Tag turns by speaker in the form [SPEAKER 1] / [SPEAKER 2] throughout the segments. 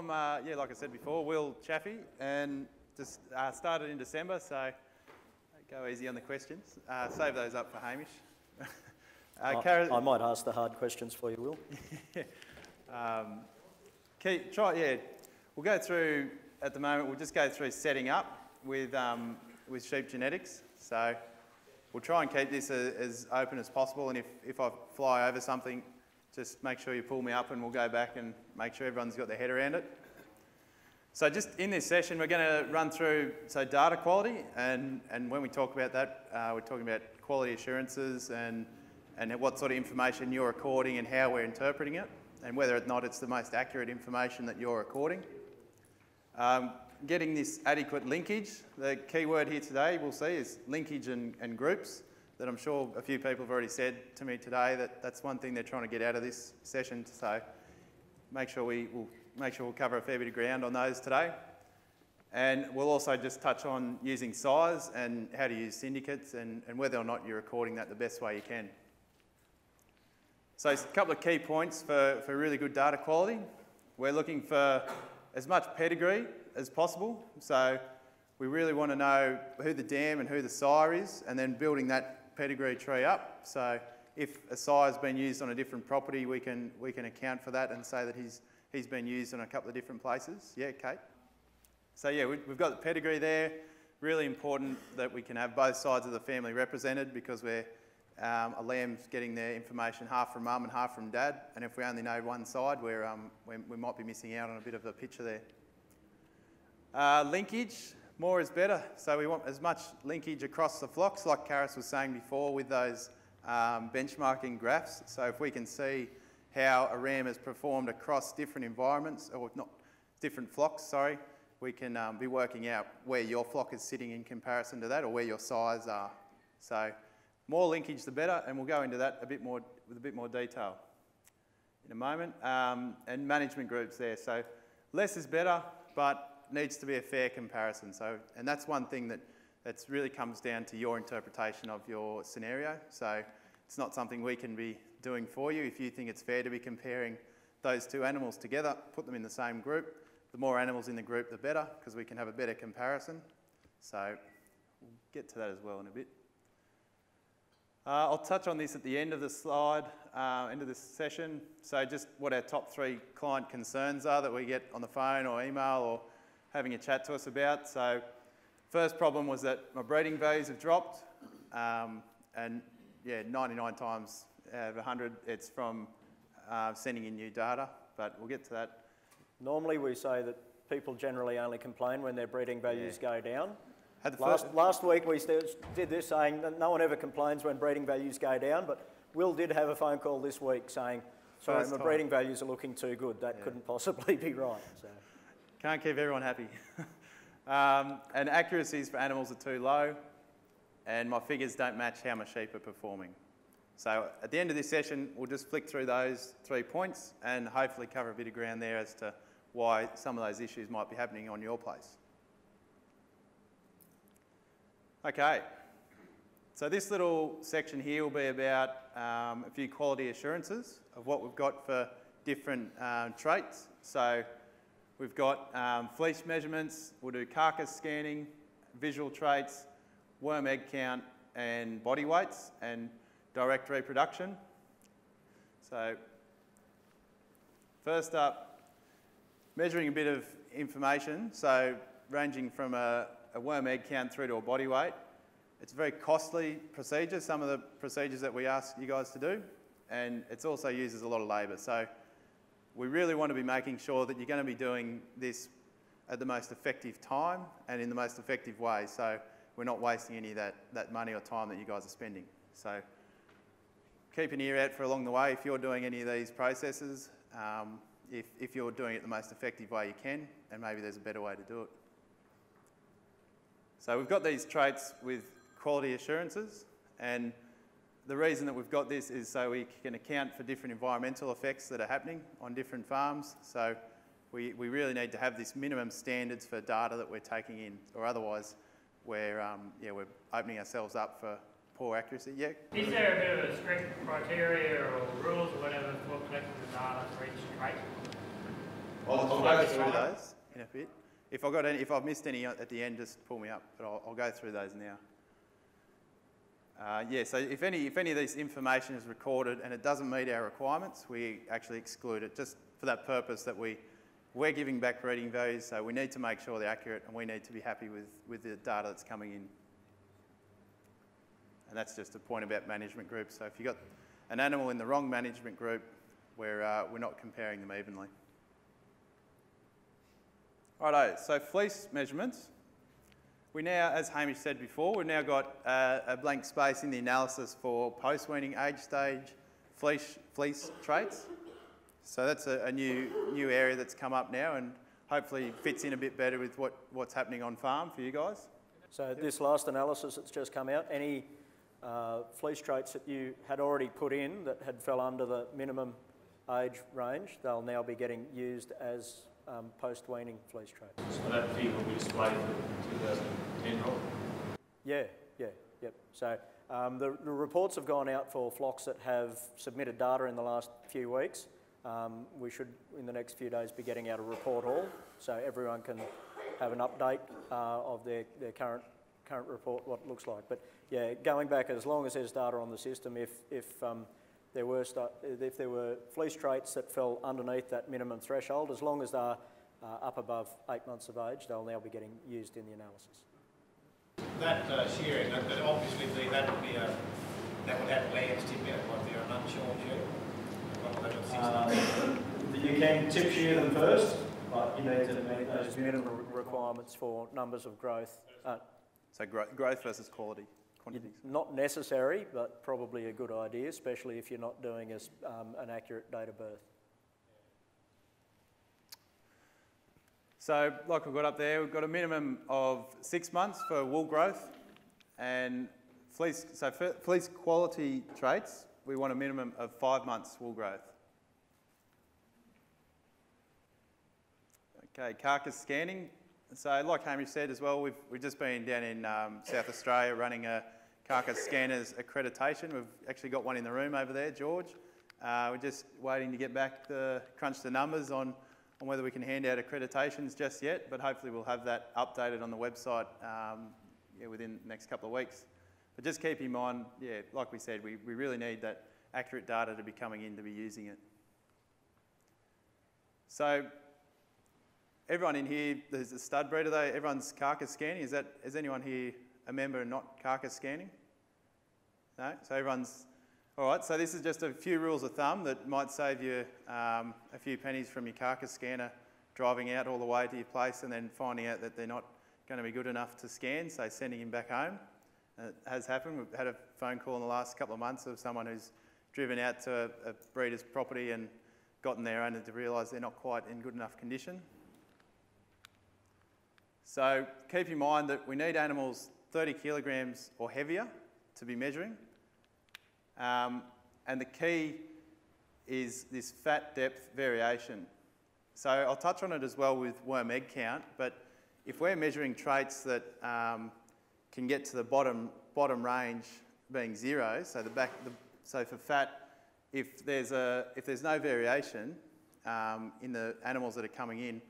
[SPEAKER 1] Yeah, like I said before, Will Chaffee, and just started in December, so go easy on the questions. Save those up for Hamish.
[SPEAKER 2] I might ask the hard questions for you, Will.
[SPEAKER 1] We'll go through, at the moment, we'll just go through setting up with sheep genetics. So we'll try and keep this as open as possible, and if I fly over something, just make sure you pull me up and we'll go back and make sure everyone's got their head around it. So just in this session, we're going to run through data quality, and when we talk about that, we're talking about quality assurances and what sort of information you're recording and how we're interpreting it, and whether or not it's the most accurate information that you're recording. Getting this adequate linkage. The key word here today we'll see is linkage and groups, that I'm sure a few people have already said to me today that's one thing they're trying to get out of this session, so make sure we'll cover a fair bit of ground on those today. And we'll also just touch on using size and how to use syndicates and whether or not you're recording that the best way you can. So a couple of key points for really good data quality. We're looking for as much pedigree as possible. So we really want to know who the dam and who the sire is, and then building that pedigree tree up. So if a sire has been used on a different property, we can account for that and say that he's been used in a couple of different places. Yeah, Kate? So yeah, we've got the pedigree there. Really important that we can have both sides of the family represented, because we're a lamb's getting their information half from mum and half from dad, and if we only know one side, we might be missing out on a bit of a picture there. Linkage, more is better, so we want as much linkage across the flocks, like Karis was saying before with those benchmarking graphs. So if we can see how a ram has performed across different environments, or not different flocks, sorry, we can be working out where your flock is sitting in comparison to that, or where your sires are. So more linkage the better, and we'll go into that with a bit more detail in a moment. And management groups there, so less is better, but needs to be a fair comparison. So, and that's one thing that really comes down to your interpretation of your scenario. So it's not something we can be doing for you. If you think it's fair to be comparing those two animals together, put them in the same group. The more animals in the group, the better, because we can have a better comparison. So we'll get to that as well in a bit. I'll touch on this at the end of the slide, end of this session. So just what our top 3 client concerns are that we get on the phone or email or having a chat to us about. So first problem was that my breeding values have dropped, and yeah, 99 times out of 100 it's from sending in new data, but we'll get to that.
[SPEAKER 2] Normally we say that people generally only complain when their breeding values go down. Last week we did this saying that no one ever complains when breeding values go down, but Will did have a phone call this week saying, sorry, my breeding values are looking too good. That couldn't possibly be right. So.
[SPEAKER 1] Can't keep everyone happy. And accuracies for animals are too low, and my figures don't match how my sheep are performing. So at the end of this session, we'll just flick through those 3 points and hopefully cover a bit of ground there as to why some of those issues might be happening on your place. Okay, so this little section here will be about a few quality assurances of what we've got for different traits. So we've got fleece measurements, we'll do carcass scanning, visual traits, worm egg count and body weights, and direct reproduction. So first up, measuring a bit of information, so ranging from a worm egg count through to a body weight. It's a very costly procedure, some of the procedures that we ask you guys to do, and it also uses a lot of labour. So we really want to be making sure that you're going to be doing this at the most effective time and in the most effective way, so we're not wasting any of that money or time that you guys are spending. So keep an ear out for along the way if you're doing any of these processes, if you're doing it the most effective way you can, and maybe there's a better way to do it. So we've got these traits with quality assurances, and the reason that we've got this is so we can account for different environmental effects that are happening on different farms. So we really need to have this minimum standards for data that we're taking in, or otherwise we're opening ourselves up for poor accuracy. Yeah?
[SPEAKER 3] Is there a bit of a strict criteria or rules or whatever for collecting the data for each trait?
[SPEAKER 1] I'll go through those in a bit. If I've missed any at the end, just pull me up, but I'll go through those now. Yeah, so if any of this information is recorded and it doesn't meet our requirements, we actually exclude it, just for that purpose that we're giving back breeding values, so we need to make sure they're accurate and we need to be happy with the data that's coming in. And that's just a point about management groups. So if you've got an animal in the wrong management group, we're not comparing them evenly. Righto, so fleece measurements. We now, as Hamish said before, we've now got a blank space in the analysis for post-weaning age stage fleece traits. So that's a new area that's come up now and hopefully fits in a bit better with what's happening on farm for you guys.
[SPEAKER 2] So this last analysis that's just come out, any fleece traits that you had already put in that had fell under the minimum age range, they'll now be getting used as post-weaning fleece traits.
[SPEAKER 3] So that figure will be displayed for 2010, right?
[SPEAKER 2] Yeah. So the reports have gone out for flocks that have submitted data in the last few weeks. We should, in the next few days, be getting out a report all, so everyone can have an update of their current report, what it looks like. But yeah, going back as long as there's data on the system, if there were fleece traits that fell underneath that minimum threshold, as long as they're up above 8 months of age, they'll now be getting used in the analysis.
[SPEAKER 4] That shearing, that obviously that would have lambs tip out, like they're an unshorn shear.
[SPEAKER 2] You can tip shear them first, but you need to meet those minimum requirements for numbers of growth.
[SPEAKER 1] So growth versus quality. Quantities.
[SPEAKER 2] Not necessary, but probably a good idea, especially if you're not doing an accurate date of birth.
[SPEAKER 1] So like we've got up there, we've got a minimum of 6 months for wool growth, and fleece. So for fleece quality traits, we want a minimum of 5 months wool growth. Okay, carcass scanning. So like Hamish said as well, we've just been down in South Australia running a carcass scanners accreditation. We've actually got one in the room over there, George. We're just waiting to get back crunch the numbers on whether we can hand out accreditations just yet, but hopefully we'll have that updated on the website within the next couple of weeks. But just keep in mind, like we said, we really need that accurate data to be coming in to be using it. So everyone in here, there's a stud breeder though, everyone's carcass scanning. Is anyone here a member and not carcass scanning? No? So everyone's, all right, so this is just a few rules of thumb that might save you a few pennies from your carcass scanner driving out all the way to your place and then finding out that they're not going to be good enough to scan, so sending him back home. It has happened. We've had a phone call in the last couple of months of someone who's driven out to a breeder's property and gotten there only to realise they're not quite in good enough condition. So keep in mind that we need animals 30 kilograms or heavier to be measuring. And the key is this fat depth variation. So I'll touch on it as well with worm egg count, but if we're measuring traits that can get to the bottom range being 0, so so for fat, if there's no variation in the animals that are coming in,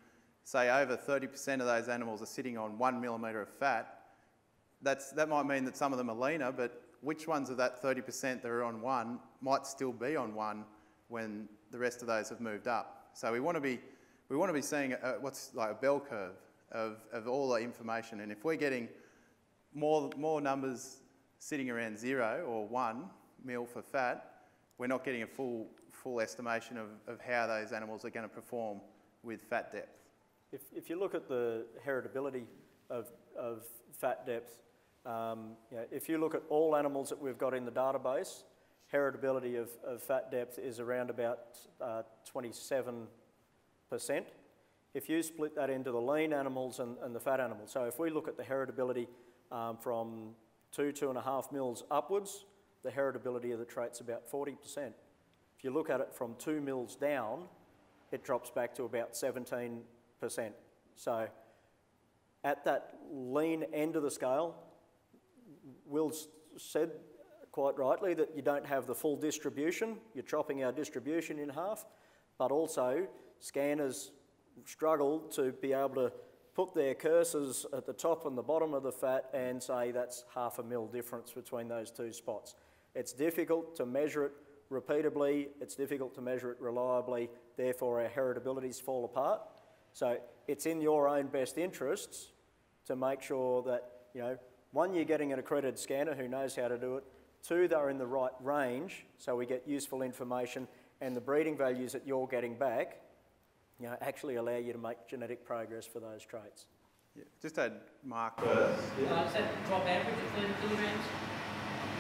[SPEAKER 1] say over 30% of those animals are sitting on 1 millimetre of fat, that might mean that some of them are leaner, but which ones of that 30% that are on 1 might still be on 1 when the rest of those have moved up. So we want to be seeing what's like a bell curve of all the information, and if we're getting more numbers sitting around 0 or 1 mil for fat, we're not getting a full estimation of how those animals are going to perform with fat depth.
[SPEAKER 2] If you look at the heritability of fat depth, if you look at all animals that we've got in the database, heritability of fat depth is around about 27%. If you split that into the lean animals and the fat animals, so if we look at the heritability from 2.5 mils upwards, the heritability of the trait's about 40%. If you look at it from 2 mils down, it drops back to about 17%. So at that lean end of the scale, Will said quite rightly that you don't have the full distribution. You're chopping our distribution in half, but also scanners struggle to be able to put their cursors at the top and the bottom of the fat and say that's 0.5 mil difference between those two spots. It's difficult to measure it repeatably, it's difficult to measure it reliably, therefore our heritabilities fall apart. So it's in your own best interests to make sure that, you know, one, you're getting an accredited scanner who knows how to do it, two, they're in the right range so we get useful information, and the breeding values that you're getting back, you know, actually allow you to make genetic progress for those traits.
[SPEAKER 1] Yeah, just add Mark.
[SPEAKER 5] Is that drop average at 30 kilograms?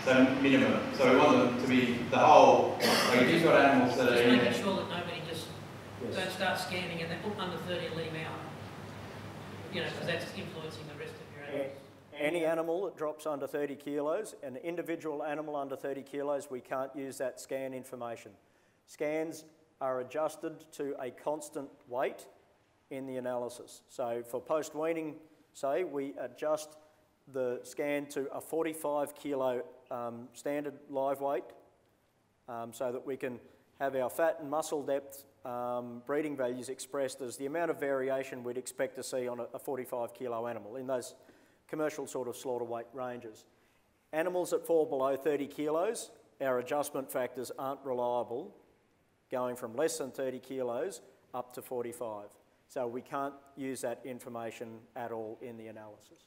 [SPEAKER 3] So minimum. So we want them to be the whole, like if you've got animals that are
[SPEAKER 5] just
[SPEAKER 3] in...
[SPEAKER 5] making sure that nobody just don't start scanning and they put under 30 and let him out. You know, because that's influencing the rest of your animals.
[SPEAKER 2] Any animal that drops under 30 kilos, an individual animal under 30 kilos, we can't use that scan information. Scans are adjusted to a constant weight in the analysis. So for post-weaning, say, we adjust the scan to a 45 kilo standard live weight so that we can have our fat and muscle depth breeding values expressed as the amount of variation we'd expect to see on a 45 kilo animal in those commercial sort of slaughter weight ranges. Animals that fall below 30 kilos, our adjustment factors aren't reliable, going from less than 30 kilos up to 45. So we can't use that information at all in the analysis.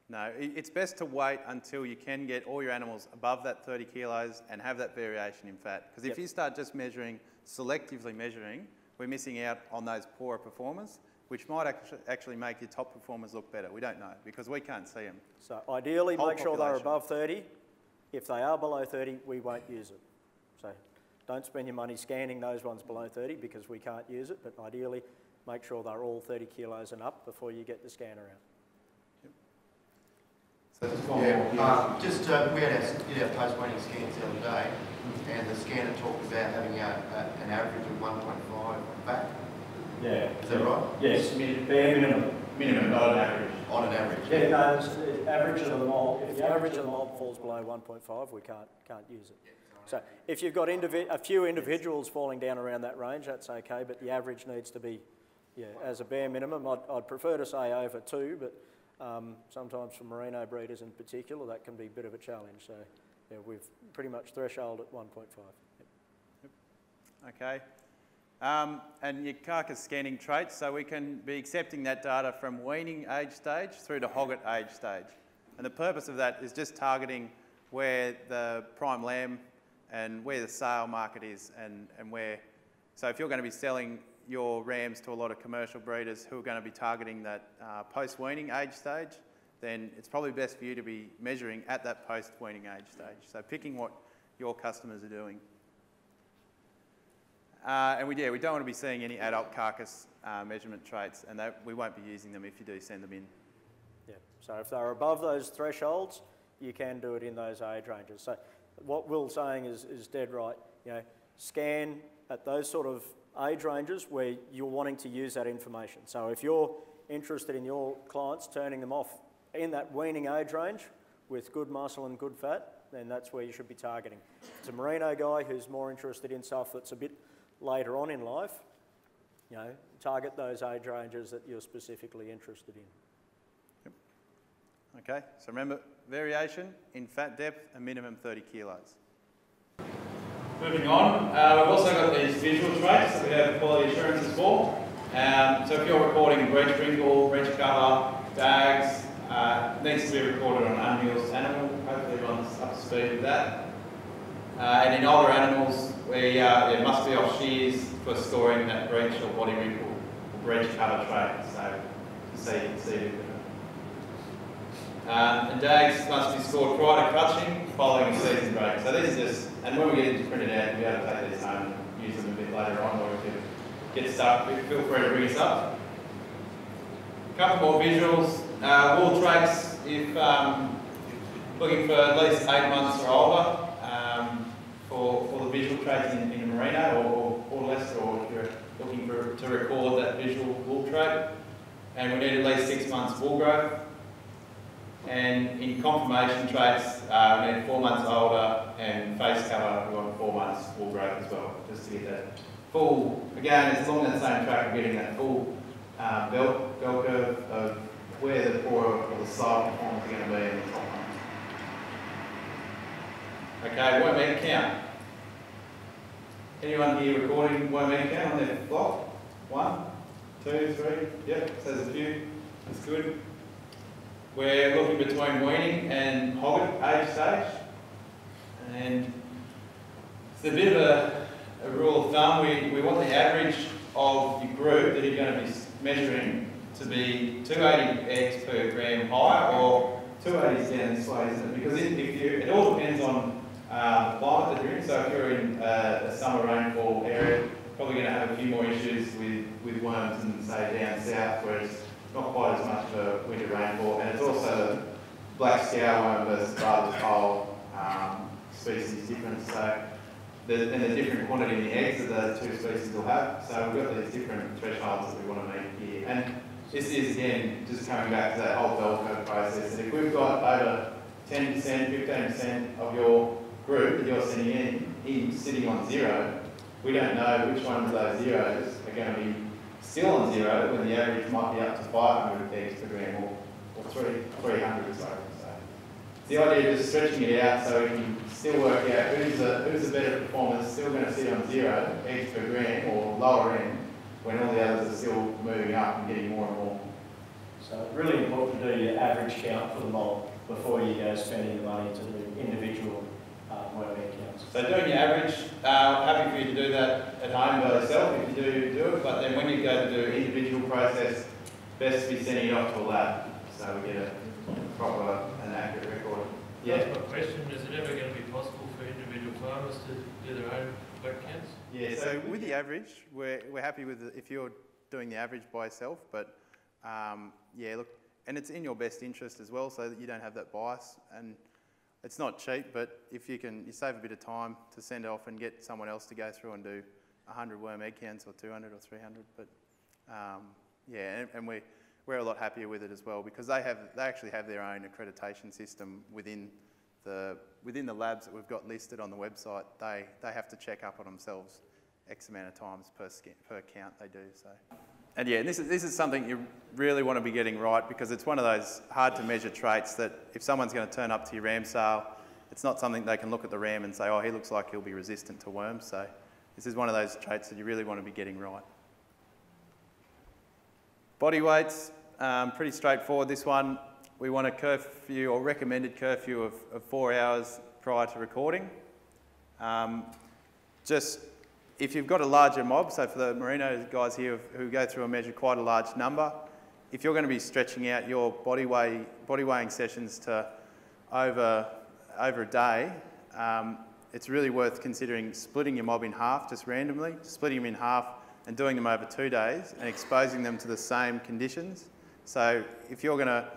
[SPEAKER 1] No, it's best to wait until you can get all your animals above that 30 kilos and have that variation in fat. Because if you start just measuring, selectively measuring, we're missing out on those poorer performers, which might actually make your top performers look better. We don't know because we can't see them.
[SPEAKER 2] So ideally, make sure they're above 30. If they are below 30, we won't use it. So don't spend your money scanning those ones below 30 because we can't use it, but ideally, make sure they're all 30 kilos and up before you get the scanner out.
[SPEAKER 3] So
[SPEAKER 6] we had our post-weaning scans the other day, and the scanner talked about having an average of 1.5 fat.
[SPEAKER 3] Yeah.
[SPEAKER 6] Is that right?
[SPEAKER 3] Yes, bare minimum. Minimum, not an average.
[SPEAKER 6] On an average.
[SPEAKER 2] Yeah, no, it's the average of the mob. If the average of the mob falls below 1.5, we can't use it. So if you've got a few individuals falling down around that range, that's okay, but the average needs to be, as a bare minimum. I'd prefer to say over 2, but sometimes for merino breeders in particular, that can be a bit of a challenge. So yeah, we've pretty much threshold at 1.5.
[SPEAKER 1] Yep. Okay. And your carcass scanning traits, so we can be accepting that data from weaning age stage through to hogget age stage. And the purpose of that is just targeting where the prime lamb and where the sale market is and where. So if you're going to be selling your rams to a lot of commercial breeders who are going to be targeting that post-weaning age stage, then it's probably best for you to be measuring at that post-weaning age stage. So picking what your customers are doing. And we don't want to be seeing any adult carcass measurement traits, and we won't be using them if you do send them in.
[SPEAKER 2] Yeah, so if they're above those thresholds, you can do it in those age ranges. So what Will's saying is dead right. Scan at those sort of age ranges where you're wanting to use that information. So if you're interested in your clients turning them off in that weaning age range with good muscle and good fat, then that's where you should be targeting. If it's a merino guy who's more interested in stuff that's a bit later on in life, target those age ranges that you're specifically interested in.
[SPEAKER 1] Yep. Okay, so remember, variation in fat depth, a minimum 30 kilos.
[SPEAKER 3] Moving on, we've also got these visual traits that we have quality assurances for. So if you're recording breech wrinkle, breech cover, bags, it needs to be recorded on an unmuzzled animal. Hopefully everyone's up to speed with that. And in older animals, it must be off shears for storing that breech or body wrinkle or breech cover trait. So you can see it. And dags must be stored prior to clutching following a season break. So these are just, and when we get into printed out, we'll be able to take these home and use them a bit later on, or if you get stuck, feel free to bring us up. A couple more visuals. Wool traits, if looking for at least 8 months or older, for the visual traits in a merino or less, or if you're looking to record that visual wool trait. And we need at least 6 months wool growth. And in confirmation traits, we need 4 months older, and face cover, we want 4 months wool growth as well, just to get that full, again, it's along that same track of getting that full bell curve of where the poorer or the side performance are going to be in the top one. Okay, worm egg count. Anyone here recording worm egg count on their block? 1, 2, 3, yep, so there's a few, that's good. We're looking between weaning and hogget age stage. And it's a bit of a rule of thumb. We want the average of your group that you're going to be measuring to be 280 eggs per gram higher, or 280 is down this way, isn't it? Because it all depends on the climate that you're in. So if you're in a summer rainfall area, probably going to have a few more issues with worms than, say, down south, where it's not quite as much of a winter rainfall. And it's also the black scaleworm versus barley pole species difference. So and the different quantity in the eggs that the two species will have. So we've got these different thresholds that we want to meet here. And this is, again, just coming back to that whole bell curve process. And if we've got over 10%, 15% of your group that you're sending in sitting on 0, we don't know which one of those zeros are going to be still on 0 when the average might be up to 500 eggs per gram or 300, sorry. So the idea of just stretching it out so we can still work out who's a better performer, still going to sit on 0 eggs per gram or lower end when all the others are still moving up and getting more and more.
[SPEAKER 2] So it's really important to do your average count for the mob before you go spending the money to do individual worm egg counts.
[SPEAKER 3] So doing your average, happy for you to do that at home by yourself if you do it, but then when you go to do individual process, best to be sending it off to a lab so we get a proper and accurate record.
[SPEAKER 7] Yeah. That's my question, is it ever going to be possible for individual farmers to do their own wet counts?
[SPEAKER 1] Yeah, so with the average, we're happy with if you're doing the average by yourself, but yeah, look, and it's in your best interest as well so that you don't have that bias. And it's not cheap, but if you save a bit of time to send it off and get someone else to go through and do 100 worm egg counts or 200 or 300. But yeah, and we're a lot happier with it as well because they actually have their own accreditation system within the labs that we've got listed on the website. They have to check up on themselves X amount of times per count they do. So. And yeah, this is something you really want to be getting right because it's one of those hard to measure traits that if someone's going to turn up to your ram sale, it's not something they can look at the ram and say, oh, he looks like he'll be resistant to worms. So this is one of those traits that you really want to be getting right. Body weights, pretty straightforward this one. We want a curfew or recommended curfew of 4 hours prior to recording. Just if you've got a larger mob, so for the merino guys here who go through and measure quite a large number, if you're going to be stretching out your body weighing sessions to over a day, it's really worth considering splitting your mob in half just randomly, splitting them in half and doing them over 2 days and exposing them to the same conditions. So if you're going to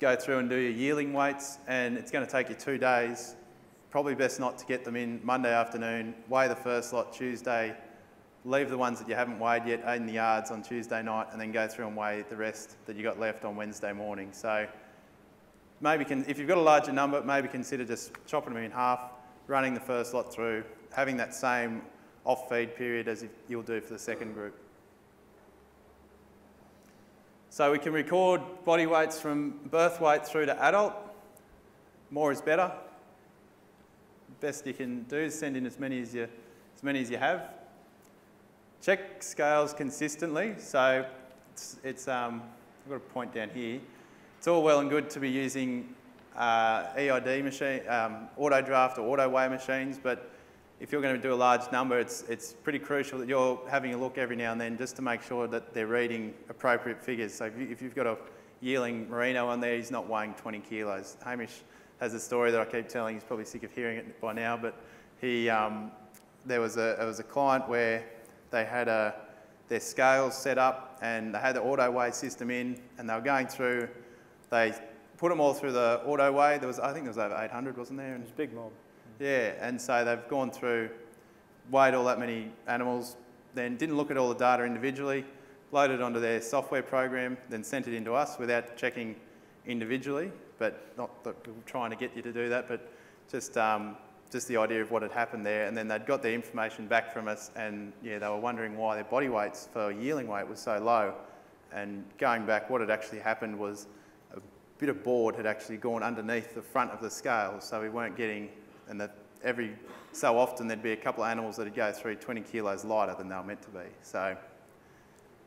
[SPEAKER 1] go through and do your yearling weights and it's going to take you 2 days, probably best not to get them in Monday afternoon, weigh the first lot Tuesday, leave the ones that you haven't weighed yet in the yards on Tuesday night and then go through and weigh the rest that you got left on Wednesday morning. So maybe if you've got a larger number, maybe consider just chopping them in half, running the first lot through, having that same off-feed period as you'll do for the second group. So we can record body weights from birth weight through to adult. More is better. Best you can do is send in as many as you have. Check scales consistently. So it's I've got a point down here. It's all well and good to be using EID machine, auto draft or auto weigh machines, but if you're going to do a large number, it's pretty crucial that you're having a look every now and then just to make sure that they're reading appropriate figures. So if you've got a yearling merino on there, he's not weighing 20 kilos. Hamish has a story that I keep telling. He's probably sick of hearing it by now, but there was a client where they had their scales set up and they had the auto weigh system in, and they were going through. They put them all through the auto weigh. I think there was over 800, wasn't there?
[SPEAKER 2] It was a big mob.
[SPEAKER 1] Yeah, and so they've gone through, weighed all that many animals, then didn't look at all the data individually, loaded onto their software program, then sent it into us without checking individually, but not that we're trying to get you to do that, but just just the idea of what had happened there, and then they'd got the information back from us, and yeah, they were wondering why their body weights for yearling weight was so low. And going back, what had actually happened was a bit of board had actually gone underneath the front of the scale, so we weren't getting, and that every so often there'd be a couple of animals that would go through 20 kilos lighter than they were meant to be. So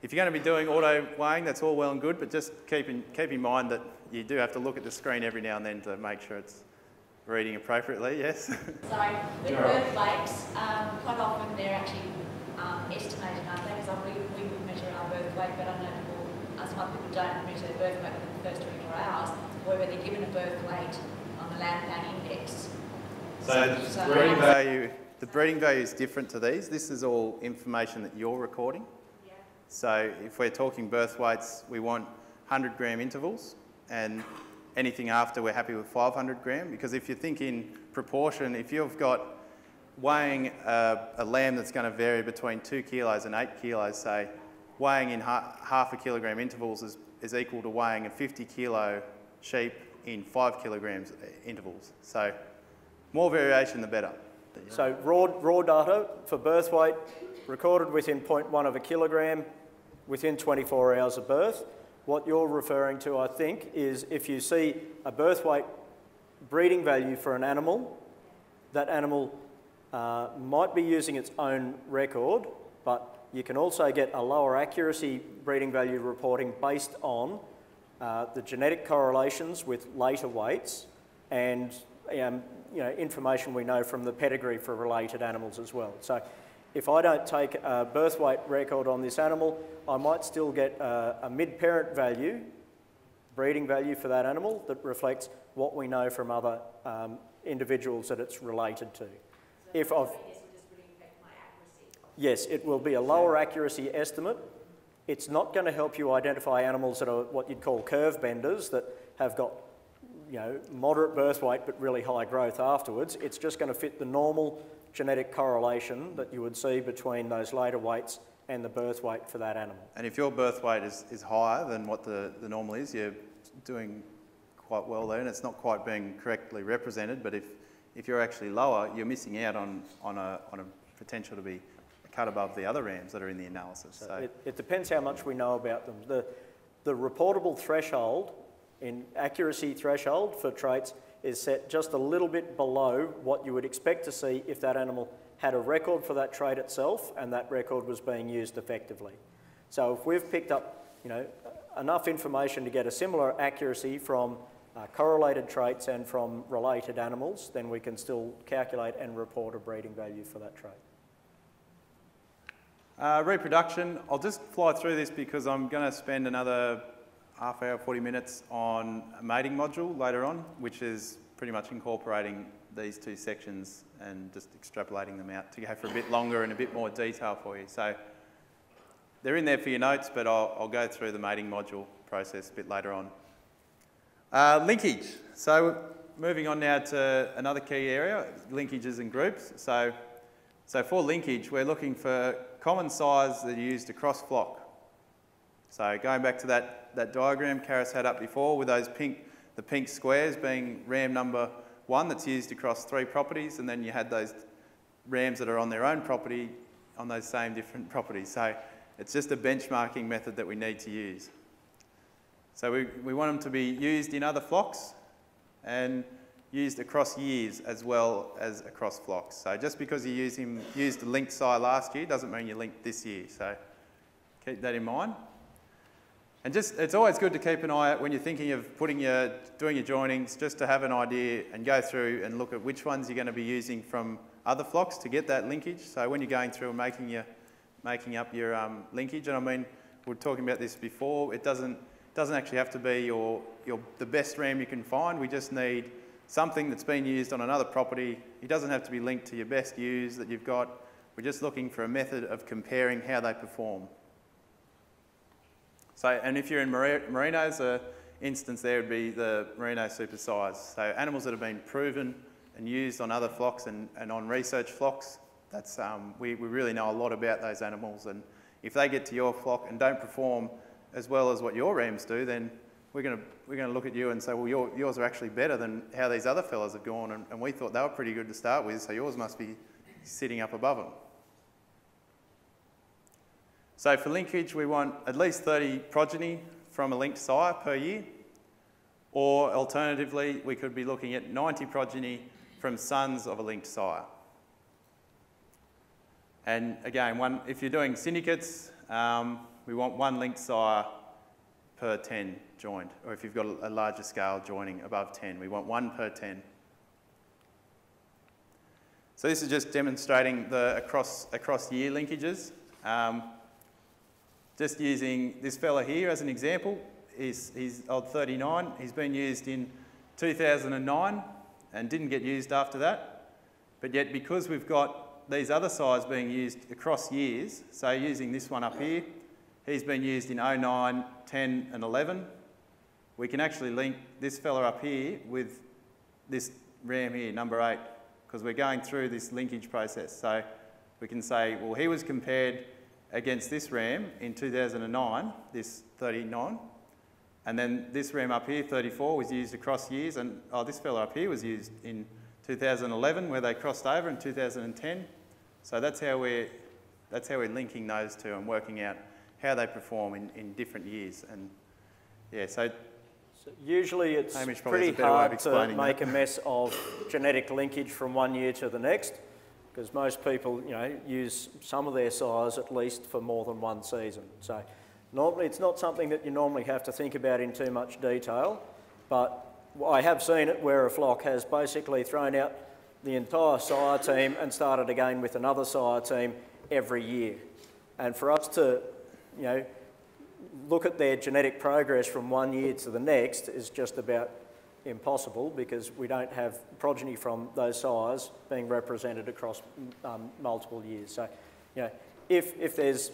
[SPEAKER 1] if you're going to be doing auto weighing, that's all well and good, but just keep in mind that you do have to look at the screen every now and then to make sure it's reading appropriately, yes?
[SPEAKER 8] So with birth weights, quite often they're actually estimated, aren't they? Because we would measure our birth weight, but I know some other people don't measure their birth weight within the first 24 hours, where they're given a birth weight on the land plan index.
[SPEAKER 1] So the breeding value is different to these. This is all information that you're recording.
[SPEAKER 8] Yeah.
[SPEAKER 1] So if we're talking birth weights, we want 100 gram intervals, and anything after we're happy with 500 gram, because if you think in proportion, if you've got weighing a lamb that's going to vary between 2 kilos and 8 kilos, say, weighing in half a kilogram intervals is equal to weighing a 50 kilo sheep in 5 kilograms intervals. So more variation, the better.
[SPEAKER 2] So raw data for birth weight recorded within 0.1 of a kilogram within 24 hours of birth. What you're referring to, I think, is if you see a birth weight breeding value for an animal, that animal might be using its own record, but you can also get a lower accuracy breeding value reporting based on the genetic correlations with later weights and information we know from the pedigree for related animals as well. So if I don't take a birth weight record on this animal, I might still get a mid-parent value, breeding value for that animal that reflects what we know from other individuals that it's related to. Yes, it will be a lower accuracy estimate. It's not going to help you identify animals that are what you'd call curve benders that have got moderate birth weight but really high growth afterwards. It's just going to fit the normal genetic correlation that you would see between those later weights and the birth weight for that animal.
[SPEAKER 1] And if your birth weight is higher than what the normal is, you're doing quite well there, and it's not quite being correctly represented, but if you're actually lower, you're missing out on a potential to be cut above the other rams that are in the analysis. So
[SPEAKER 2] it depends how much we know about them. The reportable threshold, in accuracy threshold for traits, is set just a little bit below what you would expect to see if that animal had a record for that trait itself and that record was being used effectively. So if we've picked up enough information to get a similar accuracy from correlated traits and from related animals, then we can still calculate and report a breeding value for that trait.
[SPEAKER 1] Reproduction, I'll just fly through this because I'm going to spend another half hour, 40 minutes on a mating module later on, which is pretty much incorporating these two sections and just extrapolating them out to go for a bit longer and a bit more detail for you. So they're in there for your notes, but I'll go through the mating module process a bit later on. Linkage. So moving on now to another key area, linkages and groups. So for linkage, we're looking for common size that are used across flock. So going back to that diagram Karis had up before with those the pink squares being ram number 1 that's used across 3 properties, and then you had those rams that are on their own property on those same different properties. So it's just a benchmarking method that we need to use. So we want them to be used in other flocks and used across years as well as across flocks. So just because you used a linked sire last year doesn't mean you linked this year. So keep that in mind. And it's always good to keep an eye out when you're thinking of doing your joinings, just to have an idea and go through and look at which ones you're going to be using from other flocks to get that linkage. So when you're going through and making up your linkage, and I mean, we were talking about this before, it doesn't actually have to be the best ram you can find. We just need something that's been used on another property. It doesn't have to be linked to your best ewes that you've got. We're just looking for a method of comparing how they perform. So, and if you're in merinos, an instance there would be the merino supersize. So animals that have been proven and used on other flocks and on research flocks, that's, we really know a lot about those animals, and if they get to your flock and don't perform as well as what your rams do, then we're going to look at you and say, well, yours are actually better than how these other fellas have gone, and we thought they were pretty good to start with, so yours must be sitting up above them. So for linkage, we want at least 30 progeny from a linked sire per year, or alternatively, we could be looking at 90 progeny from sons of a linked sire. And again, if you're doing syndicates, we want one linked sire per 10 joined, or if you've got a larger scale joining above 10, we want 1 per 10. So this is just demonstrating the across year linkages. Just using this fella here as an example, he's old 39, he's been used in 2009 and didn't get used after that, but yet because we've got these other sires being used across years, so using this one up here, he's been used in 09, 10 and 11, we can actually link this fella up here with this ram here, number 8, because we're going through this linkage process. So we can say, well, he was compared against this ram in 2009, this 39, and then this ram up here, 34, was used across years, and this fella up here was used in 2011, where they crossed over in 2010. So that's how we're linking those two and working out how they perform in different years. And yeah, so
[SPEAKER 2] usually it's pretty hard to make a mess of genetic linkage from one year to the next, because most people, use some of their sires at least for more than one season. So normally it's not something that you normally have to think about in too much detail, but I have seen it where a flock has basically thrown out the entire sire team and started again with another sire team every year. And for us to, look at their genetic progress from one year to the next is just about impossible, because we don't have progeny from those sires being represented across multiple years. So, if there's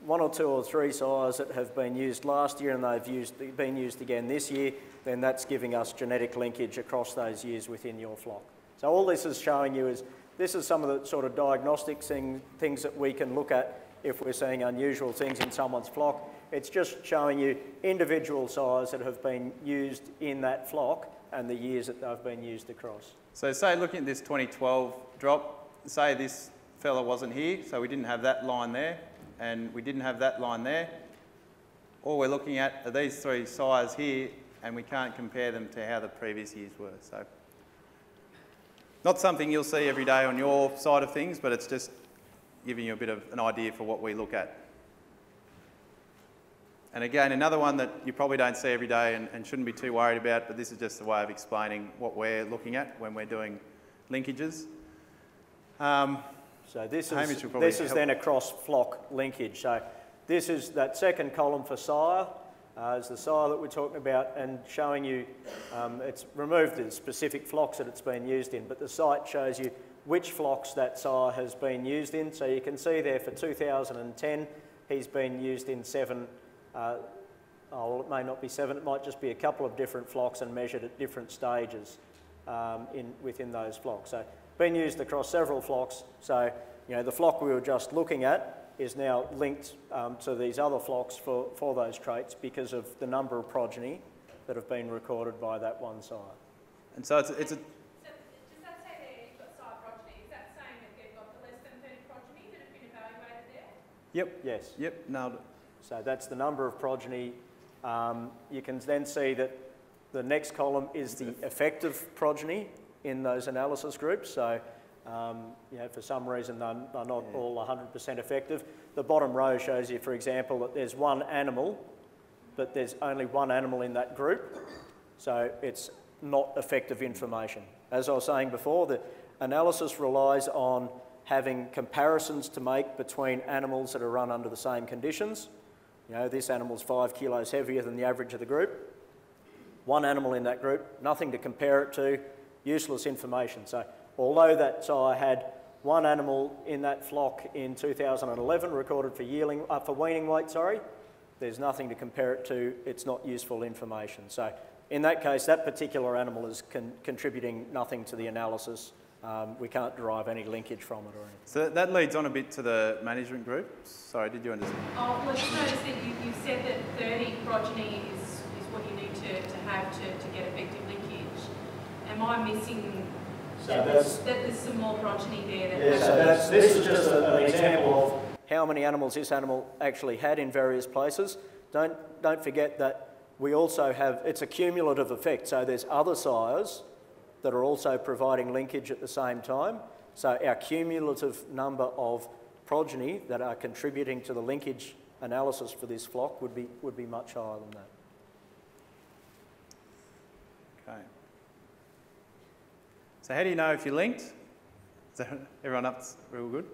[SPEAKER 2] 1 or 2 or 3 sires that have been used last year and they've been used again this year, then that's giving us genetic linkage across those years within your flock. So all this is showing you is, this is some of the sort of diagnostic things that we can look at if we're seeing unusual things in someone's flock. It's just showing you individual sires that have been used in that flock and the years that they've been used across.
[SPEAKER 1] So say looking at this 2012 drop, say this fella wasn't here, so we didn't have that line there, and we didn't have that line there. All we're looking at are these 3 sires here, and we can't compare them to how the previous years were. So not something you'll see every day on your side of things, but it's just giving you a bit of an idea for what we look at. And again, another one that you probably don't see every day and shouldn't be too worried about, but this is just a way of explaining what we're looking at when we're doing linkages.
[SPEAKER 2] So this is then across flock linkage. So this is that second column for sire, is the sire that we're talking about, and showing you, it's removed the specific flocks that it's been used in, but the site shows you which flocks that sire has been used in. So you can see there for 2010, he's been used in 7, it may not be 7, it might just be a couple of different flocks and measured at different stages within those flocks. So been used across several flocks. So, the flock we were just looking at is now linked to these other flocks for those traits because of the number of progeny that have been recorded by that one sire.
[SPEAKER 1] And so it's a...
[SPEAKER 9] So does that say there you've got sire progeny? Is that saying that they've got the less than 30 progeny that have been evaluated there?
[SPEAKER 1] Yep.
[SPEAKER 2] Yes.
[SPEAKER 1] Yep, nailed it.
[SPEAKER 2] So that's the number of progeny. You can then see that the next column is the effective progeny in those analysis groups. So, for some reason they're not all 100% effective. The bottom row shows you, for example, that there's one animal, but there's only one animal in that group. So it's not effective information. As I was saying before, the analysis relies on having comparisons to make between animals that are run under the same conditions. This animal's 5 kilos heavier than the average of the group. One animal in that group, nothing to compare it to, useless information. So although that sire had one animal in that flock in 2011 recorded for weaning weight, there's nothing to compare it to, it's not useful information. So in that case, that particular animal is contributing nothing to the analysis. We can't derive any linkage from it or anything.
[SPEAKER 1] So that leads on a bit to the management group. Sorry, did you understand?
[SPEAKER 9] Oh, well, just noticed that you said that 30 progeny is what you need to have to get effective linkage. Am I missing that there's some more progeny there?
[SPEAKER 2] This is just an example of how many animals this animal actually had in various places. Don't forget that we also have, it's a cumulative effect, so there's other sires that are also providing linkage at the same time. So our cumulative number of progeny that are contributing to the linkage analysis for this flock would be much higher than that.
[SPEAKER 1] Okay. So how do you know if you're linked? So everyone up's real good?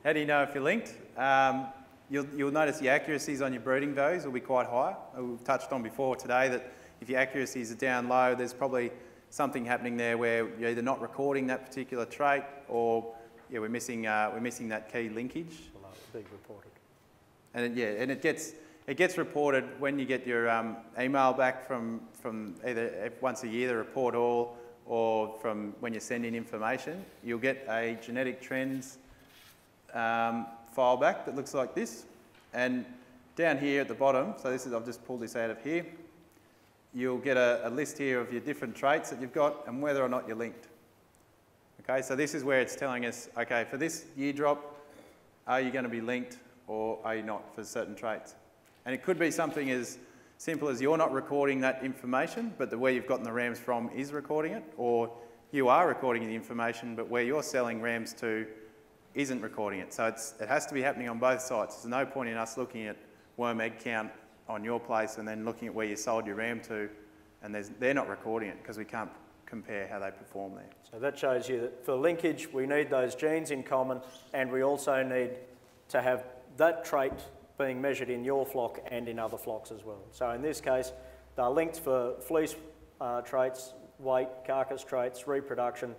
[SPEAKER 1] How do you know if you're linked? You'll notice the accuracies on your breeding values will be quite high. We've touched on before today that if your accuracies are down low, there's probably something happening there where you're either not recording that particular trait or we're missing that key linkage.
[SPEAKER 2] Being reported.
[SPEAKER 1] And it gets reported when you get your email back from either once a year, the report all, or from when you send in information. You'll get a genetic trends file back that looks like this. And down here at the bottom, so this is, I've just pulled this out of here, you'll get a list here of your different traits that you've got and whether or not you're linked. Okay, so this is where it's telling us, okay, for this year drop, are you going to be linked or are you not for certain traits? And it could be something as simple as you're not recording that information, but where you've gotten the rams from is recording it, or you are recording the information, but where you're selling rams to isn't recording it. So it has to be happening on both sides. There's no point in us looking at worm egg count on your place and then looking at where you sold your ram to, and they're not recording it because we can't compare how they perform there.
[SPEAKER 2] So that shows you that for linkage, we need those genes in common, and we also need to have that trait being measured in your flock and in other flocks as well. So in this case, they're linked for fleece traits, weight, carcass traits, reproduction,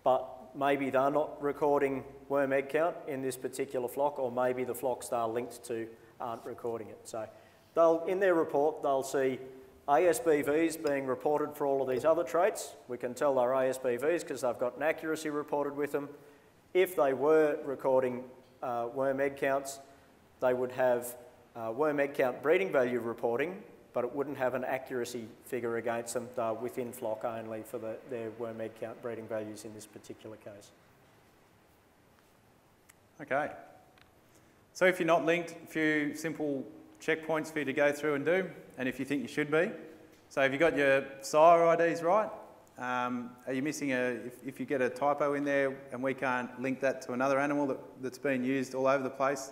[SPEAKER 2] but maybe they're not recording worm egg count in this particular flock, or maybe the flocks they're linked to aren't recording it. So in their report, they'll see ASBVs being reported for all of these other traits. We can tell they're ASBVs because they've got an accuracy reported with them. If they were recording worm egg counts, they would have worm egg count breeding value reporting, but it wouldn't have an accuracy figure against them. They're within flock only for their worm egg count breeding values in this particular case.
[SPEAKER 1] Okay. So if you're not linked, a few simple checkpoints for you to go through and do, and if you think you should be. So have you got your sire IDs right? Are you missing if you get a typo in there and we can't link that to another animal that's been used all over the place,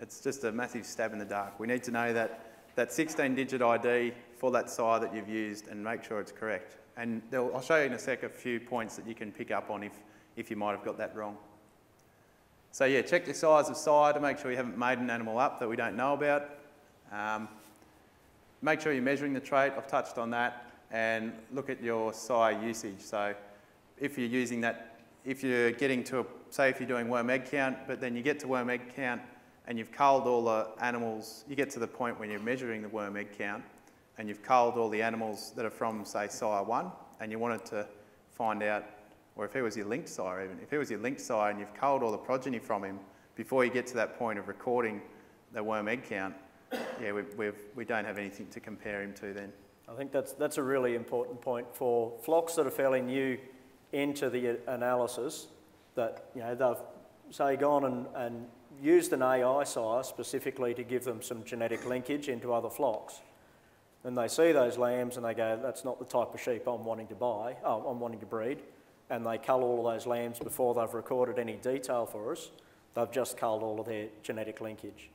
[SPEAKER 1] it's just a massive stab in the dark. We need to know that 16-digit ID for that sire that you've used and make sure it's correct. And I'll show you in a sec a few points that you can pick up on if you might have got that wrong. So yeah, check the size of sire to make sure you haven't made an animal up that we don't know about. Make sure you're measuring the trait, I've touched on that, and look at your sire usage. So if you're using that, if you're getting to, say if you're doing worm egg count, but then you get to worm egg count and you've culled all the animals, you get to the point when you're measuring the worm egg count and you've culled all the animals that are from, say, sire 1, and you wanted to find out, or if he was your linked sire even, if he was your linked sire and you've culled all the progeny from him before you get to that point of recording the worm egg count, yeah, we don't have anything to compare him to then.
[SPEAKER 2] I think that's a really important point for flocks that are fairly new into the analysis, that they've, say, gone and used an AI sire specifically to give them some genetic linkage into other flocks. And they see those lambs and they go, that's not the type of sheep I'm wanting to breed. And they cull all of those lambs before they've recorded any detail for us. They've just culled all of their genetic linkage.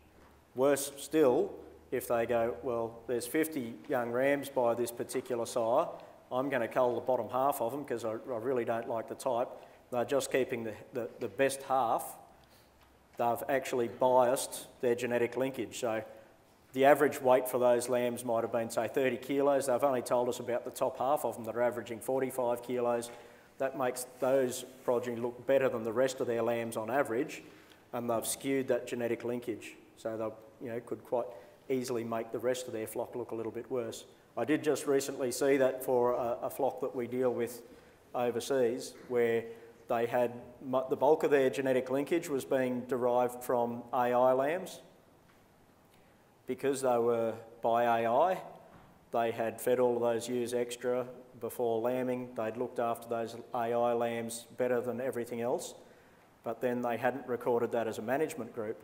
[SPEAKER 2] Worse still, if they go, well, there's 50 young rams by this particular sire, I'm going to cull the bottom half of them because I really don't like the type. They're just keeping the best half. They've actually biased their genetic linkage. So the average weight for those lambs might have been, say, 30 kilos. They've only told us about the top half of them that are averaging 45 kilos. That makes those progeny look better than the rest of their lambs on average, and they've skewed that genetic linkage. So they could quite easily make the rest of their flock look a little bit worse. I did just recently see that for a flock that we deal with overseas, where they had the bulk of their genetic linkage was being derived from AI lambs. Because they were by AI, They had fed all of those ewes extra before lambing. They'd looked after those AI lambs better than everything else, but then they hadn't recorded that as a management group.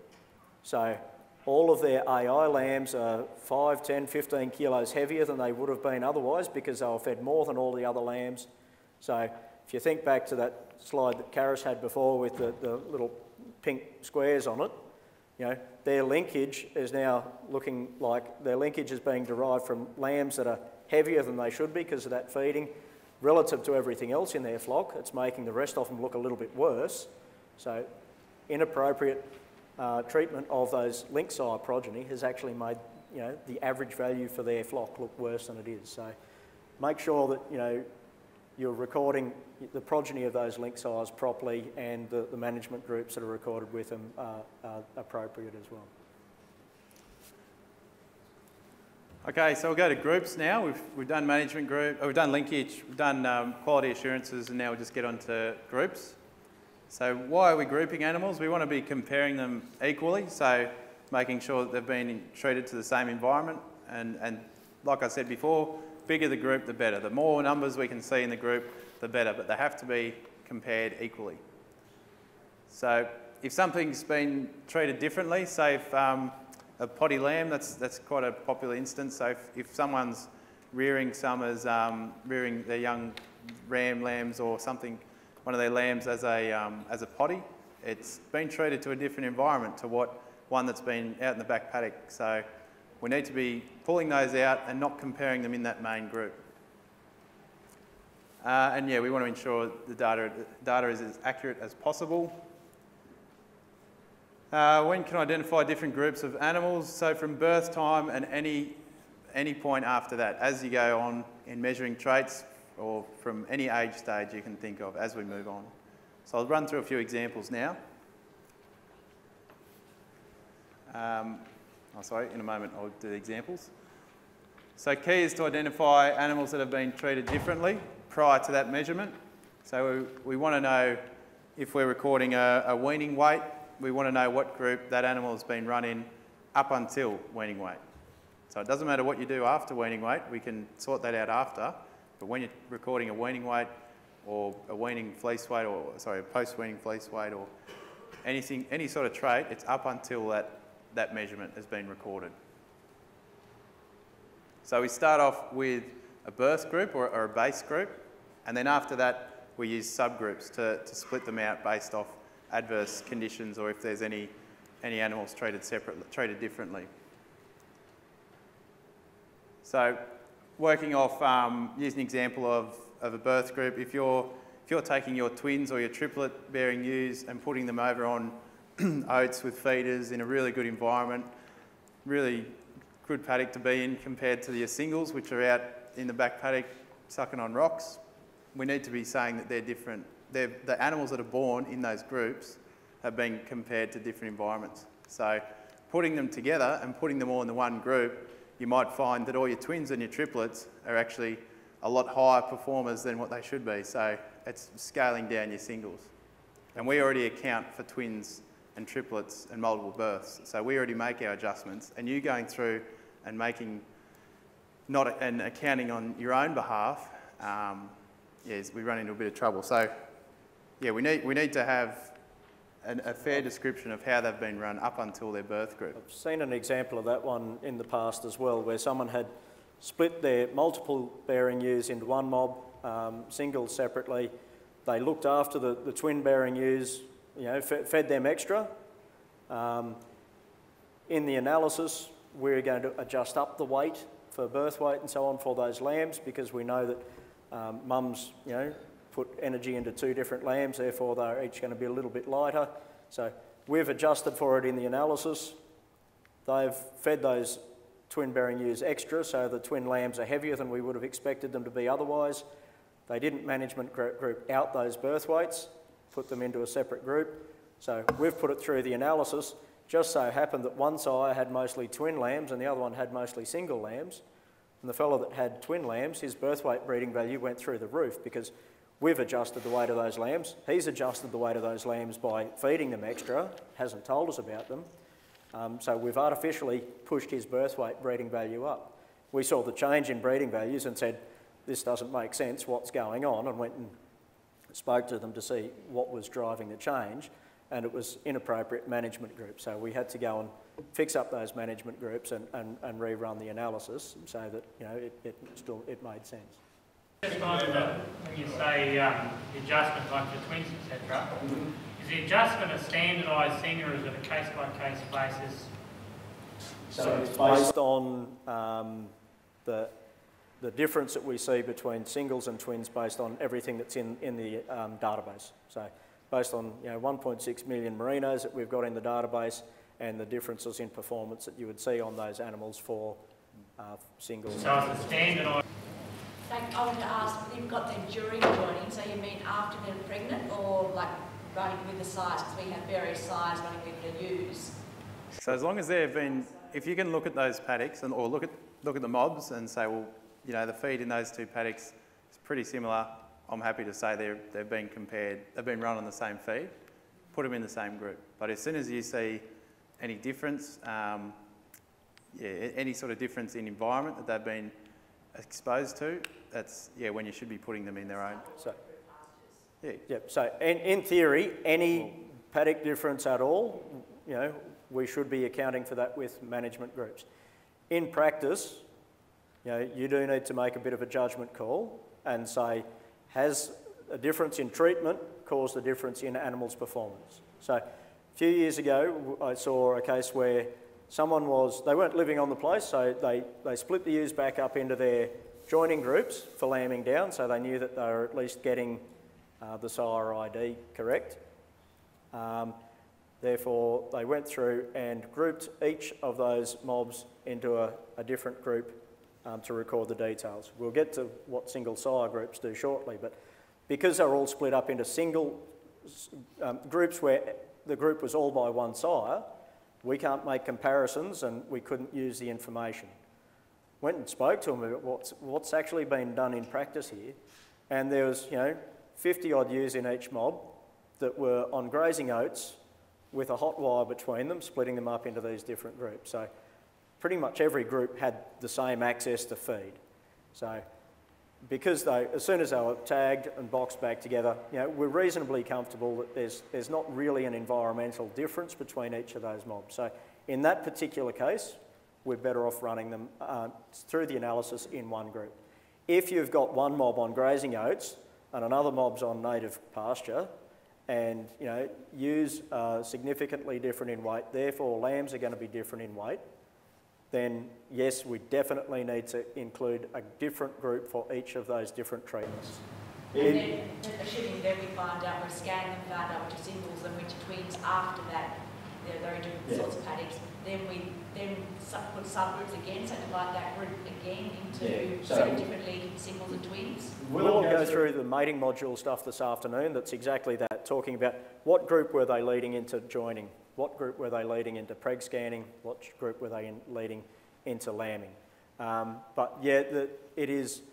[SPEAKER 2] So all of their AI lambs are 5, 10, 15 kilos heavier than they would have been otherwise because they were fed more than all the other lambs. So if you think back to that slide that Karis had before with the little pink squares on it, you know, their linkage is now looking like their linkage is being derived from lambs that are heavier than they should be because of that feeding relative to everything else in their flock. It's making the rest of them look a little bit worse. So inappropriate treatment of those link sire progeny has actually made, you know, the average value for their flock look worse than it is. So make sure that, you know, you're recording the progeny of those link sires properly, and the management groups that are recorded with them are appropriate as well.
[SPEAKER 1] Okay, so we'll go to groups now. We've done management group, we've done linkage, we've done quality assurances, and now we'll just get on to groups. So why are we grouping animals? We want to be comparing them equally, so making sure that they've been treated to the same environment, and like I said before, bigger the group, the better. The more numbers we can see in the group, the better, but they have to be compared equally. So if something's been treated differently, say if a potty lamb, that's quite a popular instance. So if someone's rearing some as rearing their young ram lambs or something, one of their lambs as a potty, it's been treated to a different environment to one that's been out in the back paddock. So we need to be pulling those out and not comparing them in that main group. And yeah, we want to ensure the data is as accurate as possible. When can identify different groups of animals? So from birth time and any point after that, as you go on in measuring traits, or from any age stage you can think of as we move on. So I'll run through a few examples now. In a moment I'll do the examples. So key is to identify animals that have been treated differently prior to that measurement. So we want to know if we're recording a weaning weight, we want to know what group that animal has been run in up until weaning weight. So it doesn't matter what you do after weaning weight, we can sort that out after, but when you're recording a weaning weight or a weaning fleece weight, or sorry, a post-weaning fleece weight, or anything, any sort of trait, it's up until that measurement has been recorded. So we start off with a birth group or a base group, and then after that we use subgroups to split them out based off adverse conditions or if there's any animals treated differently. So working off, using an example of a birth group, if you're taking your twins or your triplet bearing ewes and putting them over on oats with feeders in a really good environment, really good paddock to be in compared to your singles, which are out in the back paddock sucking on rocks, we need to be saying that they're different. The animals that are born in those groups have been compared to different environments. So putting them together and putting them all in the one group, you might find that all your twins and your triplets are actually a lot higher performers than what they should be. So it's scaling down your singles. And we already account for twins and triplets and multiple births. So we already make our adjustments, and you going through and accounting on your own behalf, yes, we run into a bit of trouble. So yeah, we need to have a fair description of how they've been run up until their birth group.
[SPEAKER 2] I've seen an example of that one in the past as well, where someone had split their multiple bearing ewes into one mob, singles separately. They looked after the twin bearing ewes, you know, fed them extra. In the analysis, we're going to adjust up the weight for birth weight and so on for those lambs, because we know that mums, you know, put energy into two different lambs, therefore they're each going to be a little bit lighter. So we've adjusted for it in the analysis. They've fed those twin bearing ewes extra, so the twin lambs are heavier than we would have expected them to be otherwise. They didn't management group out those birth weights, put them into a separate group. So we've put it through the analysis. Just so happened that one sire had mostly twin lambs and the other one had mostly single lambs. And the fellow that had twin lambs, his birth weight breeding value went through the roof because we've adjusted the weight of those lambs. He's adjusted the weight of those lambs by feeding them extra, hasn't told us about them. So we've artificially pushed his birth weight breeding value up. we saw the change in breeding values and said, this doesn't make sense, what's going on, and went and spoke to them to see what was driving the change, and it was inappropriate management groups. So we had to go and fix up those management groups and rerun the analysis so that, you know, it made sense.
[SPEAKER 10] Just on that, when you say the adjustment like for twins, etc., is the adjustment a standardised thing, or is it a case-by-case basis?
[SPEAKER 2] So it's based on the difference that we see between singles and twins based on everything that's in the database. So based on 1.6 million merinos that we've got in the database and the differences in performance that you would see on those animals for singles.
[SPEAKER 10] So it's a standardised...
[SPEAKER 8] Like, I wanted to ask, you've got them during joining, so you mean after they're pregnant, or like running with the size, because we have various size running with the ewes?
[SPEAKER 1] So as long as they've been, if you can look at those paddocks or look at the mobs and say, well, you know, the feed in those two paddocks is pretty similar, I'm happy to say they've been compared, they've been run on the same feed, put them in the same group. But as soon as you see any difference, any sort of difference in environment that they've been exposed to, that's when you should be putting them in their own.
[SPEAKER 2] So, so in theory, any paddock difference at all, we should be accounting for that with management groups. In practice, you do need to make a bit of a judgment call and say, has a difference in treatment caused a difference in animals' performance? So a few years ago, I saw a case where someone they weren't living on the place, so they split the ewes back up into their joining groups for lambing down, so they knew that they were at least getting the sire ID correct. Therefore, they went through and grouped each of those mobs into a different group to record the details. We'll get to what single sire groups do shortly, but because they're all split up into single groups where the group was all by one sire, we can't make comparisons and we couldn't use the information. Went and spoke to them about what's actually been done in practice here, and there was 50 odd ewes in each mob that were on grazing oats with a hot wire between them, splitting them up into these different groups. So pretty much every group had the same access to feed. So because as soon as they were tagged and boxed back together, we're reasonably comfortable that there's not really an environmental difference between each of those mobs. So in that particular case, we're better off running them through the analysis in one group. If you've got one mob on grazing oats and another mob's on native pasture, and ewes are significantly different in weight, therefore lambs are going to be different in weight, then yes, we definitely need to include a different group for each of those different treatments.
[SPEAKER 8] And then, assuming that we find out, we scan them, found out which are singles and which are twins after that, they're in different sorts of paddocks, then we put subgroups again, so divide that group again into so differently singles and twins.
[SPEAKER 2] We'll go through the mating module stuff this afternoon. That's exactly that, talking about what group were they leading into joining, what group were they leading into preg scanning, what group were they leading into lambing. But yeah, it is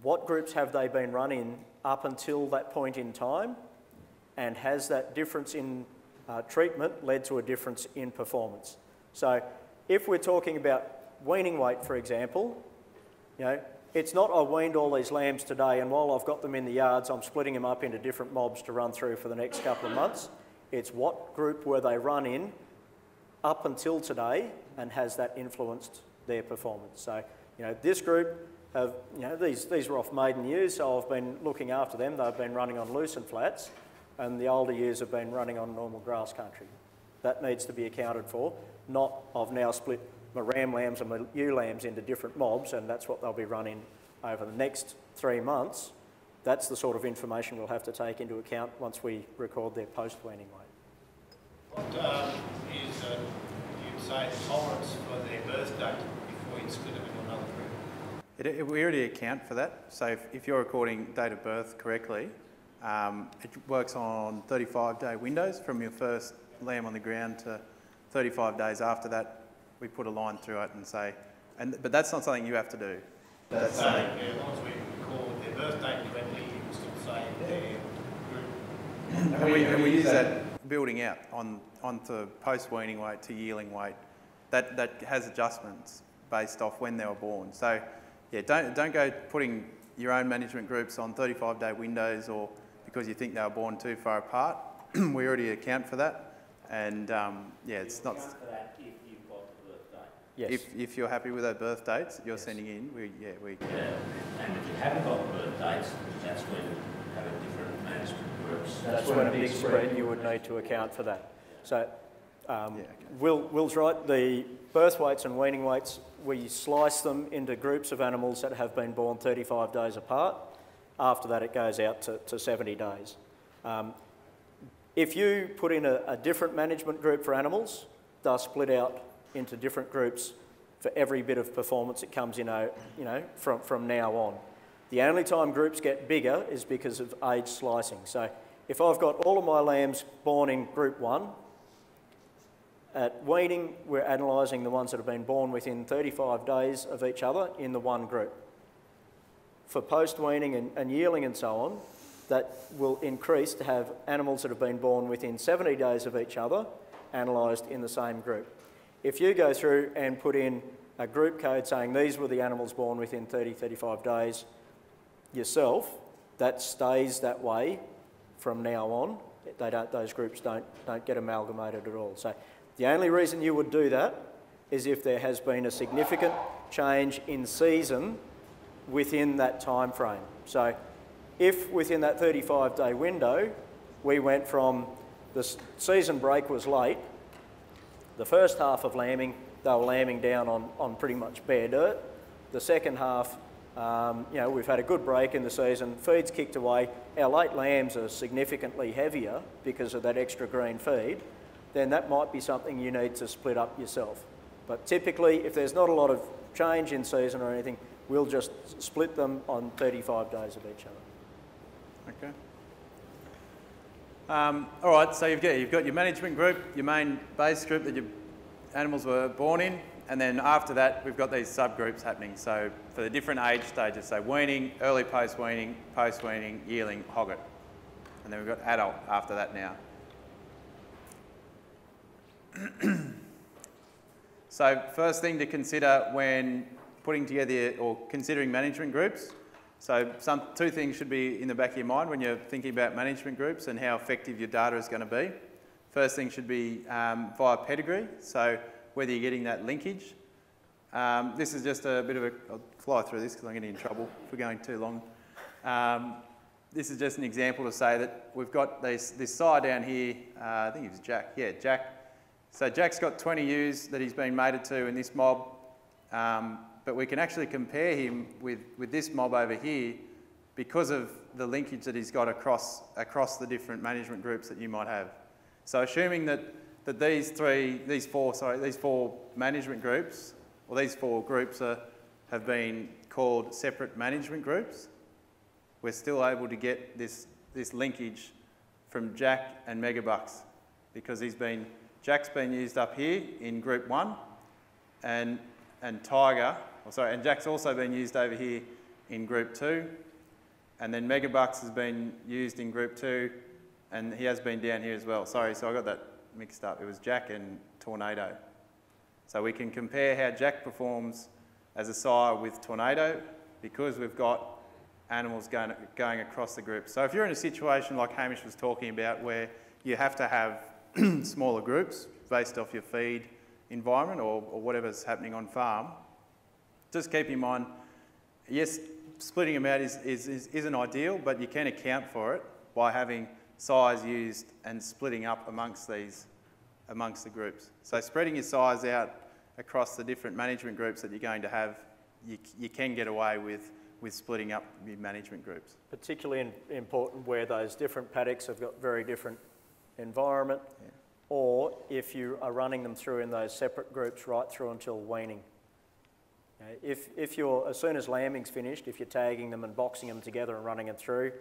[SPEAKER 2] what groups have they been running up until that point in time, and has that difference in treatment led to a difference in performance. So if we're talking about weaning weight, for example, it's not I weaned all these lambs today and while I've got them in the yards, I'm splitting them up into different mobs to run through for the next couple of months. It's what group were they run in up until today, and has that influenced their performance. So, this group have, these were off maiden ewes, so I've been looking after them. They've been running on loose and flats, and the older ewes have been running on normal grass country. That needs to be accounted for, not I've now split my ram lambs and my ewe lambs into different mobs, and that's what they'll be running over the next 3 months. That's the sort of information we'll have to take into account once we record their post-weaning weight.
[SPEAKER 4] What is, you'd say, the tolerance for their birth date before you split them into another group?
[SPEAKER 1] We already account for that. So if you're recording date of birth correctly, it works on 35-day windows from your first lamb on the ground to 35 days after that. We put a line through it and say, but that's not something you have to do. That's something.
[SPEAKER 4] As long as we record their birth date correctly, you can still say their group.
[SPEAKER 1] And we use that building out onto post-weaning weight to yearling weight. That has adjustments based off when they were born. So yeah, don't go putting your own management groups on 35-day windows or because you think they were born too far apart. We already account for that, and yeah, it's not.
[SPEAKER 11] Account for that if you've got the birth date.
[SPEAKER 2] Yes.
[SPEAKER 1] If you're happy with those birth dates you're sending in,
[SPEAKER 11] Yeah, and if you haven't got the birth dates, that's when you have a different management groups.
[SPEAKER 2] That's when a big spread you would need to account for that. So Will's right, the birth weights and weaning weights, we slice them into groups of animals that have been born 35 days apart. After that it goes out to 70 days. If you put in a different management group for animals, they'll split out into different groups for every bit of performance that comes in, from now on. The only time groups get bigger is because of age slicing. So if I've got all of my lambs born in group 1, at weaning we're analysing the ones that have been born within 35 days of each other in the one group. For post-weaning and yearling and so on, that will increase to have animals that have been born within 70 days of each other analysed in the same group. If you go through and put in a group code saying these were the animals born within 30-35 days yourself, that stays that way from now on. Those groups don't get amalgamated at all. So the only reason you would do that is if there has been a significant change in season within that time frame. So if within that 35-day window we went from the season break was late, the first half of lambing, they were lambing down on pretty much bare dirt. The second half, we've had a good break in the season, feed's kicked away, our late lambs are significantly heavier because of that extra green feed, then that might be something you need to split up yourself. But typically, if there's not a lot of change in season or anything, we'll just split them on 35 days of each other.
[SPEAKER 1] Okay. All right, so you've got your management group, your main base group that your animals were born in, and then after that we've got these subgroups happening. So for the different age stages, so weaning, early post-weaning, yearling, hogget. And then we've got adult after that now. So first thing to consider when putting together or considering management groups. So two things should be in the back of your mind when you're thinking about management groups and how effective your data is going to be. First thing should be via pedigree, so whether you're getting that linkage. This is just a bit of I'll fly through this because I'm getting in trouble for going too long. This is just an example to say that we've got this sire down here, I think it was Jack, yeah, Jack. So Jack's got 20 ewes that he's been mated to in this mob, but we can actually compare him with this mob over here because of the linkage that he's got across the different management groups that you might have. So assuming that these four management groups, or these four groups have been called separate management groups, we're still able to get this linkage from Jack and Megabucks because Jack's been used up here in group 1 and Jack's also been used over here in group 2, and then Megabucks has been used in group 2 and he has been down here as well. Sorry, so I got that mixed up. It was Jack and Tornado. So we can compare how Jack performs as a sire with Tornado because we've got animals going across the group. So if you're in a situation like Hamish was talking about where you have to have smaller groups based off your feed environment or whatever's happening on farm, just keep in mind, yes, splitting them out isn't ideal, but you can account for it by having sires used and splitting up amongst the groups. So spreading your sires out across the different management groups that you're going to have, you can get away with splitting up your management groups.
[SPEAKER 2] Particularly important where those different paddocks have got very different environment, or if you are running them through in those separate groups right through until weaning. If you're, as soon as lambing's finished, if you're tagging them and boxing them together and running them through,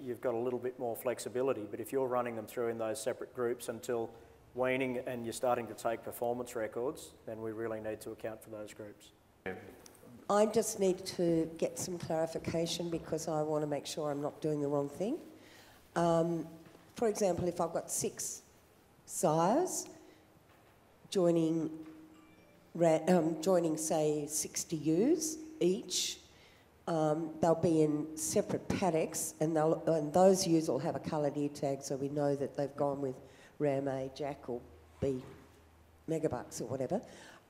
[SPEAKER 2] you've got a little bit more flexibility. But if you're running them through in those separate groups until weaning and you're starting to take performance records, then we really need to account for those groups.
[SPEAKER 12] I just need to get some clarification because I want to make sure I'm not doing the wrong thing. For example, if I've got 6 sires joining joining, say, 60 ewes each. They'll be in separate paddocks, and those ewes will have a coloured ear tag, so we know that they've gone with Ram A, Jack, or B, Megabucks or whatever.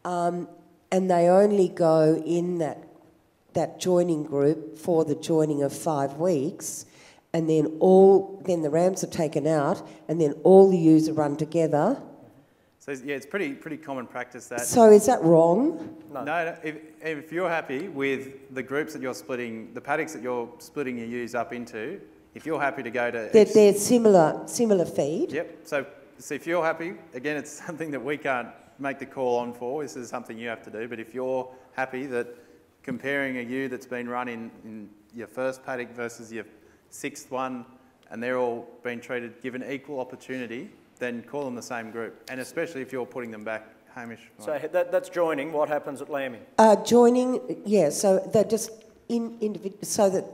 [SPEAKER 12] And they only go in that joining group for the joining of 5 weeks, and then the rams are taken out, and then all the ewes are run together.
[SPEAKER 1] So yeah, it's pretty common practice that.
[SPEAKER 12] So is that wrong?
[SPEAKER 1] No. If you're happy with the groups that you're splitting, the paddocks that you're splitting your ewes up into, if you're happy to go to...
[SPEAKER 12] They're similar feed?
[SPEAKER 1] Yep. So if you're happy, again, it's something that we can't make the call on for. This is something you have to do. But if you're happy that comparing a ewe that's been run in your first paddock versus your 6th one, and they're all being given equal opportunity, then call them the same group. And especially if you're putting them back, Hamish.
[SPEAKER 2] So that's joining. What happens at lambing?
[SPEAKER 12] Joining, yeah, so they're just so that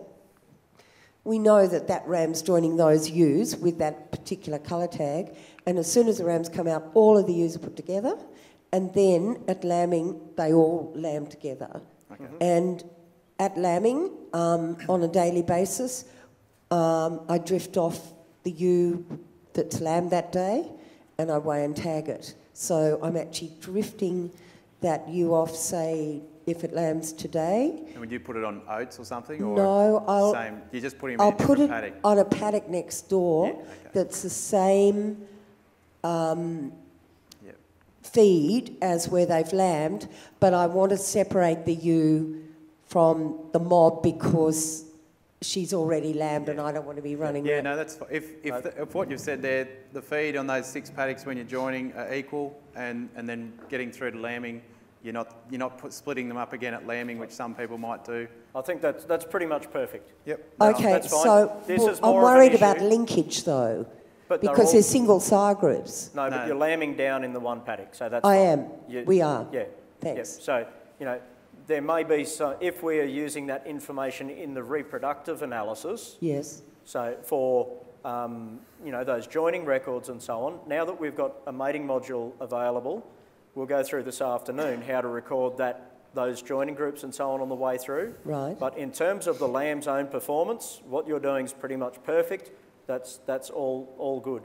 [SPEAKER 12] we know that ram's joining those ewes with that particular colour tag, and as soon as the rams come out, all of the ewes are put together, and then at lambing, they all lamb together. Okay. And at lambing, on a daily basis, I drift off the ewe that's lambed that day, and I weigh and tag it. So I'm actually drifting that ewe off, say, if it lambs today.
[SPEAKER 1] And would you put it on oats or something? Or
[SPEAKER 12] no,
[SPEAKER 1] same? You just put him
[SPEAKER 12] I'll
[SPEAKER 1] in a
[SPEAKER 12] put it
[SPEAKER 1] paddock?
[SPEAKER 12] On a paddock next door that's the same feed as where they've lambed, but I want to separate the ewe from the mob because she's already lambed and I don't want to be running.
[SPEAKER 1] Yeah, no, that's fine. If what you've said there, the feed on those 6 paddocks when you're joining are equal, and then getting through to lambing, you're not splitting them up again at lambing, which some people might do.
[SPEAKER 2] I think that's pretty much perfect.
[SPEAKER 1] Yep.
[SPEAKER 12] Okay,
[SPEAKER 2] that's fine.
[SPEAKER 12] so I'm worried about linkage though, because they're single sire groups.
[SPEAKER 2] No, but you're lambing down in the one paddock, so that's
[SPEAKER 12] I
[SPEAKER 2] fine.
[SPEAKER 12] am. We are.
[SPEAKER 2] Yeah.
[SPEAKER 12] Thanks.
[SPEAKER 2] Yeah. So, there may be some, if we are using that information in the reproductive analysis.
[SPEAKER 12] Yes.
[SPEAKER 2] So for, those joining records and so on, now that we've got a mating module available, we'll go through this afternoon how to record those joining groups and so on the way through.
[SPEAKER 12] Right.
[SPEAKER 2] But in terms of the lamb's own performance, what you're doing is pretty much perfect. That's all good.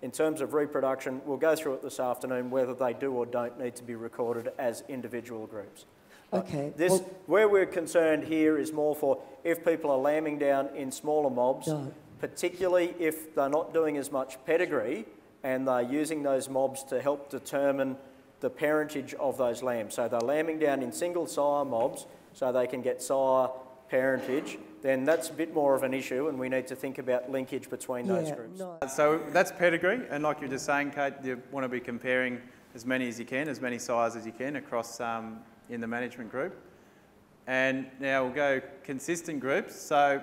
[SPEAKER 2] In terms of reproduction, we'll go through it this afternoon, whether they do or don't need to be recorded as individual groups.
[SPEAKER 12] Okay.
[SPEAKER 2] Where we're concerned here is more for if people are lambing down in smaller mobs, particularly if they're not doing as much pedigree and they're using those mobs to help determine the parentage of those lambs. So they're lambing down in single sire mobs so they can get sire parentage, then that's a bit more of an issue and we need to think about linkage between those groups.
[SPEAKER 12] No.
[SPEAKER 1] So that's pedigree, and like you're just saying, Kate, you want to be comparing as many as you can, as many sires as you can across in the management group. And now we'll go consistent groups. So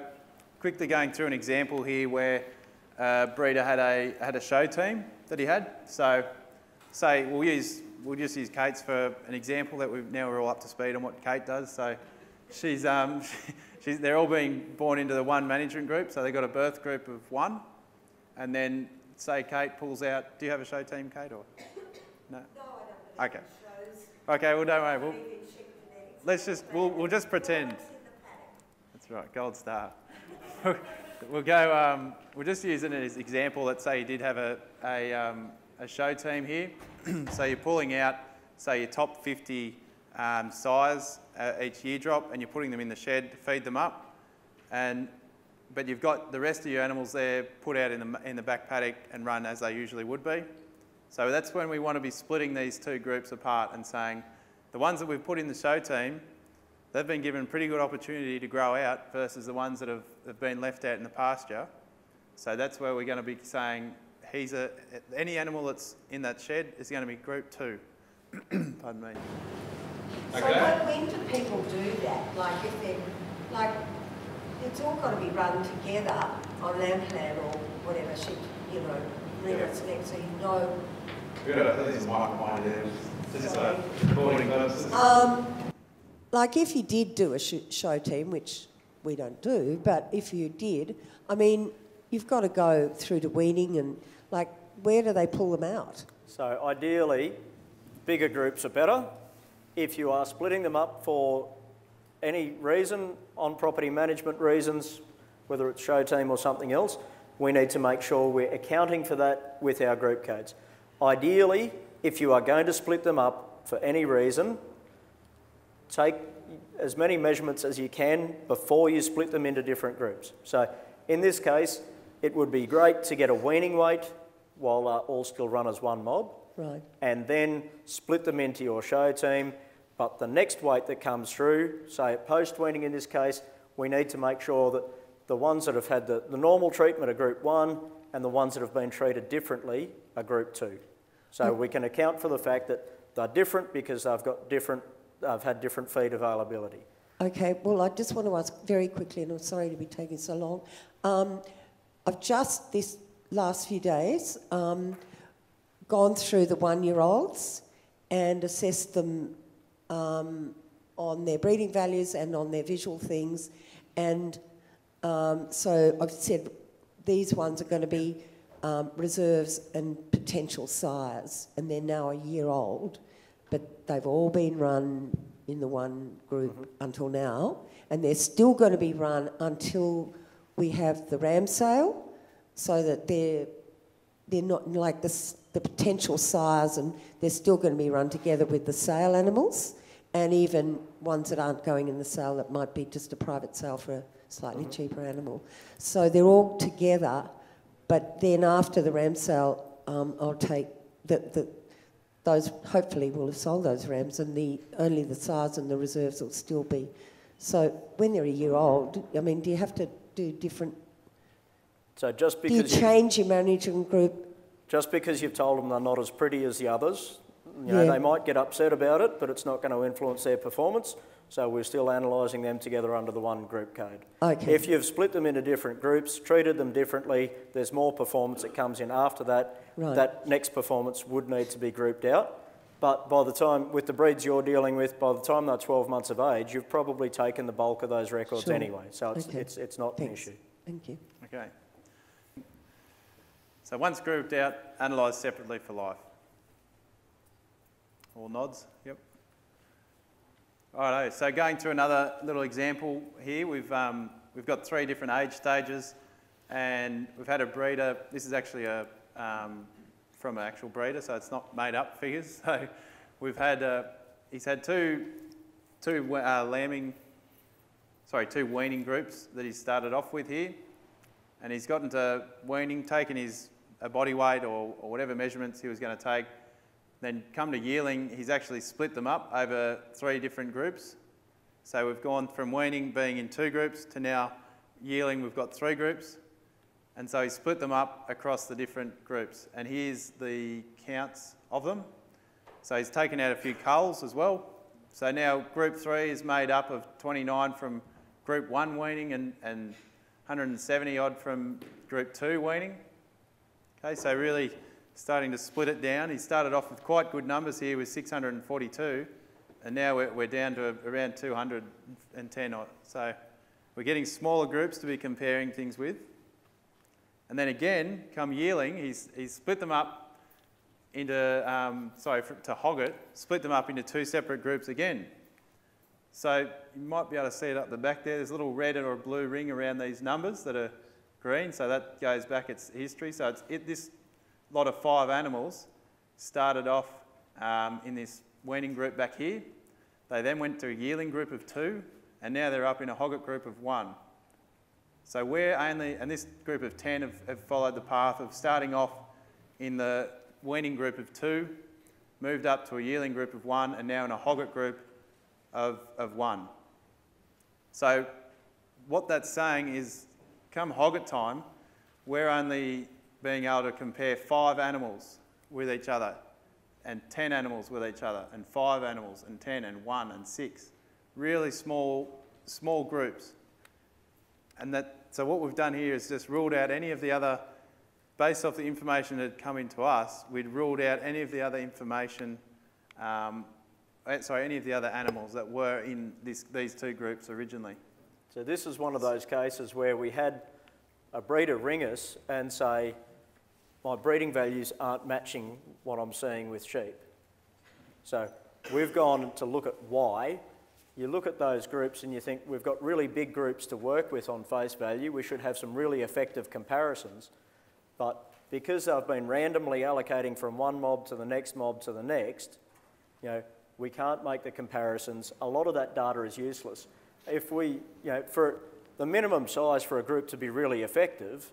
[SPEAKER 1] quickly going through an example here where a breeder had a show team that he had. So say we'll just use Kate's for an example that we're all up to speed on what Kate does. So they're all being born into the one management group. So they've got a birth group of 1, and then say Kate pulls out. Do you have a show team, Kate, or no? No, I don't. Okay. Okay, well, don't worry. We'll just pretend. That's right, gold star. We'll go. We'll just use it as an example. Let's say you did have a show team here. So you're pulling out, say, your top 50 sires each year drop, and you're putting them in the shed to feed them up. But you've got the rest of your animals there put out in the back paddock and run as they usually would be. So that's when we want to be splitting these 2 groups apart and saying, the ones that we've put in the show team, they've been given pretty good opportunity to grow out versus the ones that have been left out in the pasture. So that's where we're going to be saying, any animal that's in that shed is going to be group 2. Pardon me.
[SPEAKER 12] So when do people do that? Like if they're, it's all got to be run together on lamb plan or whatever shit, limits next, so you know.
[SPEAKER 3] We've got a microphone there. Just recording purposes.
[SPEAKER 12] Like if you did do a show team, which we don't do, but if you did, I mean, you've got to go through to weaning and where do they pull them out?
[SPEAKER 2] So ideally, bigger groups are better. If you are splitting them up for any reason, on property management reasons, whether it's show team or something else, we need to make sure we're accounting for that with our group codes. Ideally, if you are going to split them up for any reason, take as many measurements as you can before you split them into different groups. So in this case, it would be great to get a weaning weight while all still run as one mob,
[SPEAKER 12] right,
[SPEAKER 2] and then split them into your show team. But the next weight that comes through, say at post-weaning in this case, we need to make sure that the ones that have had the normal treatment are group 1 and the ones that have been treated differently are group 2. So we can account for the fact that they're different because they've had different feed availability.
[SPEAKER 12] Okay, well, I just want to ask very quickly, and I'm sorry to be taking so long. I've just, this last few days, gone through the 1-year-olds and assessed them on their breeding values and on their visual things. And so I've said these ones are going to be reserves and potential sires, and they're now a year old, but they've all been run in the one group until now, and they're still going to be run until we have the ram sale, so that they're not like the potential sires, and they're still going to be run together with the sale animals, and even ones that aren't going in the sale that might be just a private sale for a slightly cheaper animal. So they're all together, but then after the ram sale, I'll take those, hopefully we'll have sold those rams, and only the sires and the reserves will still be. So when they're a year old, I mean, do you have to do different...
[SPEAKER 2] So just because...
[SPEAKER 12] Do you change your management group?
[SPEAKER 2] Just because you've told them they're not as pretty as the others, you know, they might get upset about it, but it's not going to influence their performance. So we're still analysing them together under the one group code.
[SPEAKER 12] Okay.
[SPEAKER 2] If you've split them into different groups, treated them differently, there's more performance that comes in after that.
[SPEAKER 12] Right.
[SPEAKER 2] That next performance would need to be grouped out. But by the time, with the breeds you're dealing with, by the time they're 12 months of age, you've probably taken the bulk of those records anyway. So it's not an issue.
[SPEAKER 12] Thank you.
[SPEAKER 1] Okay. So once grouped out, analysed separately for life. All nods? Yep. Righto, so going through another little example here, we've got 3 different age stages, and we've had a breeder. This is actually from an actual breeder, so it's not made up figures. So we've had he's had two weaning groups that he started off with here, and he's gotten to weaning, taken his body weight or whatever measurements he was going to take. Then come to yearling, he's actually split them up over 3 different groups. So we've gone from weaning being in 2 groups to now yearling, we've got 3 groups. And so he's split them up across the different groups. And here's the counts of them. So he's taken out a few culls as well. So now group 3 is made up of 29 from group 1 weaning and 170 odd from group 2 weaning. Okay, so really starting to split it down. He started off with quite good numbers here with 642, and now we're down to around 210 odd. So we're getting smaller groups to be comparing things with. And then again, come yearling, he's split them up into, to hog it, split them up into 2 separate groups again. So you might be able to see it up the back there. There's a little red or a blue ring around these numbers that are green, so that goes back its history. So this lot of 5 animals started off in this weaning group back here. They then went to a yearling group of 2, and now they're up in a hogget group of 1. So we're only, and this group of 10 have followed the path of starting off in the weaning group of 2, moved up to a yearling group of 1, and now in a hogget group of 1. So what that's saying is, come hogget time, we're only being able to compare 5 animals with each other, and 10 animals with each other, and 5 animals, and 10, and 1, and 6. Really small groups. And so what we've done here is just ruled out any of the other, based off the information that had come into us, we'd ruled out any of the other information, any of the other animals that were in these 2 groups originally.
[SPEAKER 2] So this is one of those cases where we had a breeder ring us and say, my breeding values aren't matching what I'm seeing with sheep. So we've gone to look at why. You look at those groups and you think we've got really big groups to work with on face value, we should have some really effective comparisons. But because they've been randomly allocating from one mob to the next mob to the next, we can't make the comparisons. A lot of that data is useless. If we, for the minimum size for a group to be really effective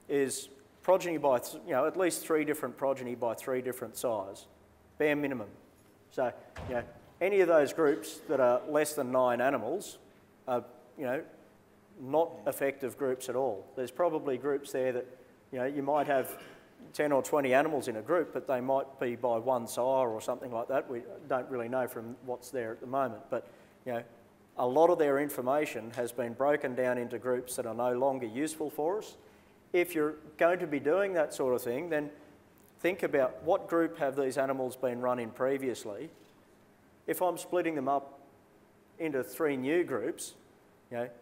[SPEAKER 2] is progeny by, at least 3 different progeny by 3 different size, bare minimum. So, any of those groups that are less than 9 animals are, not effective groups at all. There's probably groups there that, you might have 10 or 20 animals in a group, but they might be by 1 sire or something like that. We don't really know from what's there at the moment. But, a lot of their information has been broken down into groups that are no longer useful for us. If you're going to be doing that sort of thing, then think about what group have these animals been run in previously. If I'm splitting them up into 3 new groups,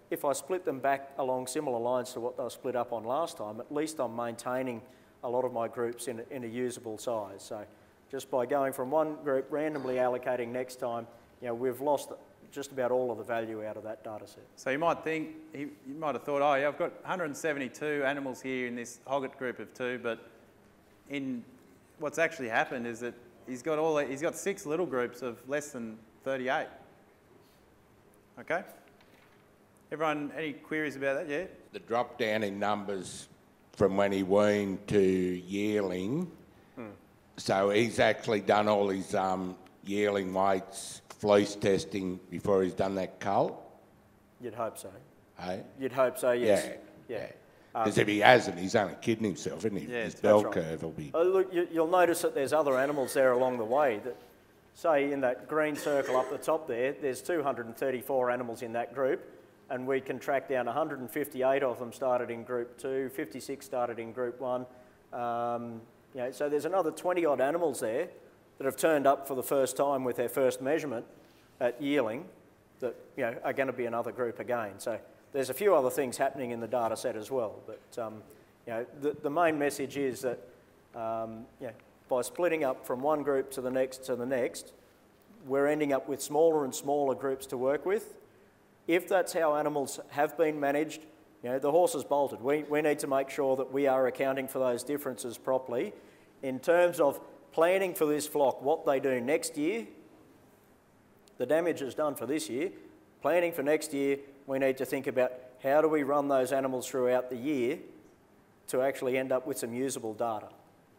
[SPEAKER 2] if I split them back along similar lines to what they were split up on last time, at least I'm maintaining a lot of my groups in a usable size. So just by going from one group, randomly allocating next time, we've lost just about all of the value out of that data set.
[SPEAKER 1] So you might think, you might have thought, oh yeah, I've got 172 animals here in this Hoggett group of 2, but what's actually happened is that he's got 6 little groups of less than 38. Okay? Everyone, any queries about that yet?
[SPEAKER 13] The drop down in numbers from when he weaned to yearling, so he's actually done all his yearling weights, fleece testing before he's done that cull?
[SPEAKER 2] You'd hope so.
[SPEAKER 13] Hey?
[SPEAKER 2] You'd hope so, yes.
[SPEAKER 13] Yeah. Because if he hasn't, he's only kidding himself, isn't he?
[SPEAKER 1] Yeah,
[SPEAKER 13] his bell curve will be...
[SPEAKER 2] Look, you'll notice that there's other animals there along the way. That, say in that green circle up the top there's 234 animals in that group, and we can track down 158 of them started in group 2, 56 started in group 1. So there's another 20-odd animals there that have turned up for the first time with their first measurement at yearling that are going to be another group again. So there's a few other things happening in the data set as well. But the main message is that by splitting up from one group to the next, we're ending up with smaller and smaller groups to work with. If that's how animals have been managed, the horse has bolted. We need to make sure that we are accounting for those differences properly in terms of planning for this flock, what they do next year. The damage is done for this year. Planning for next year, we need to think about how do we run those animals throughout the year to actually end up with some usable data.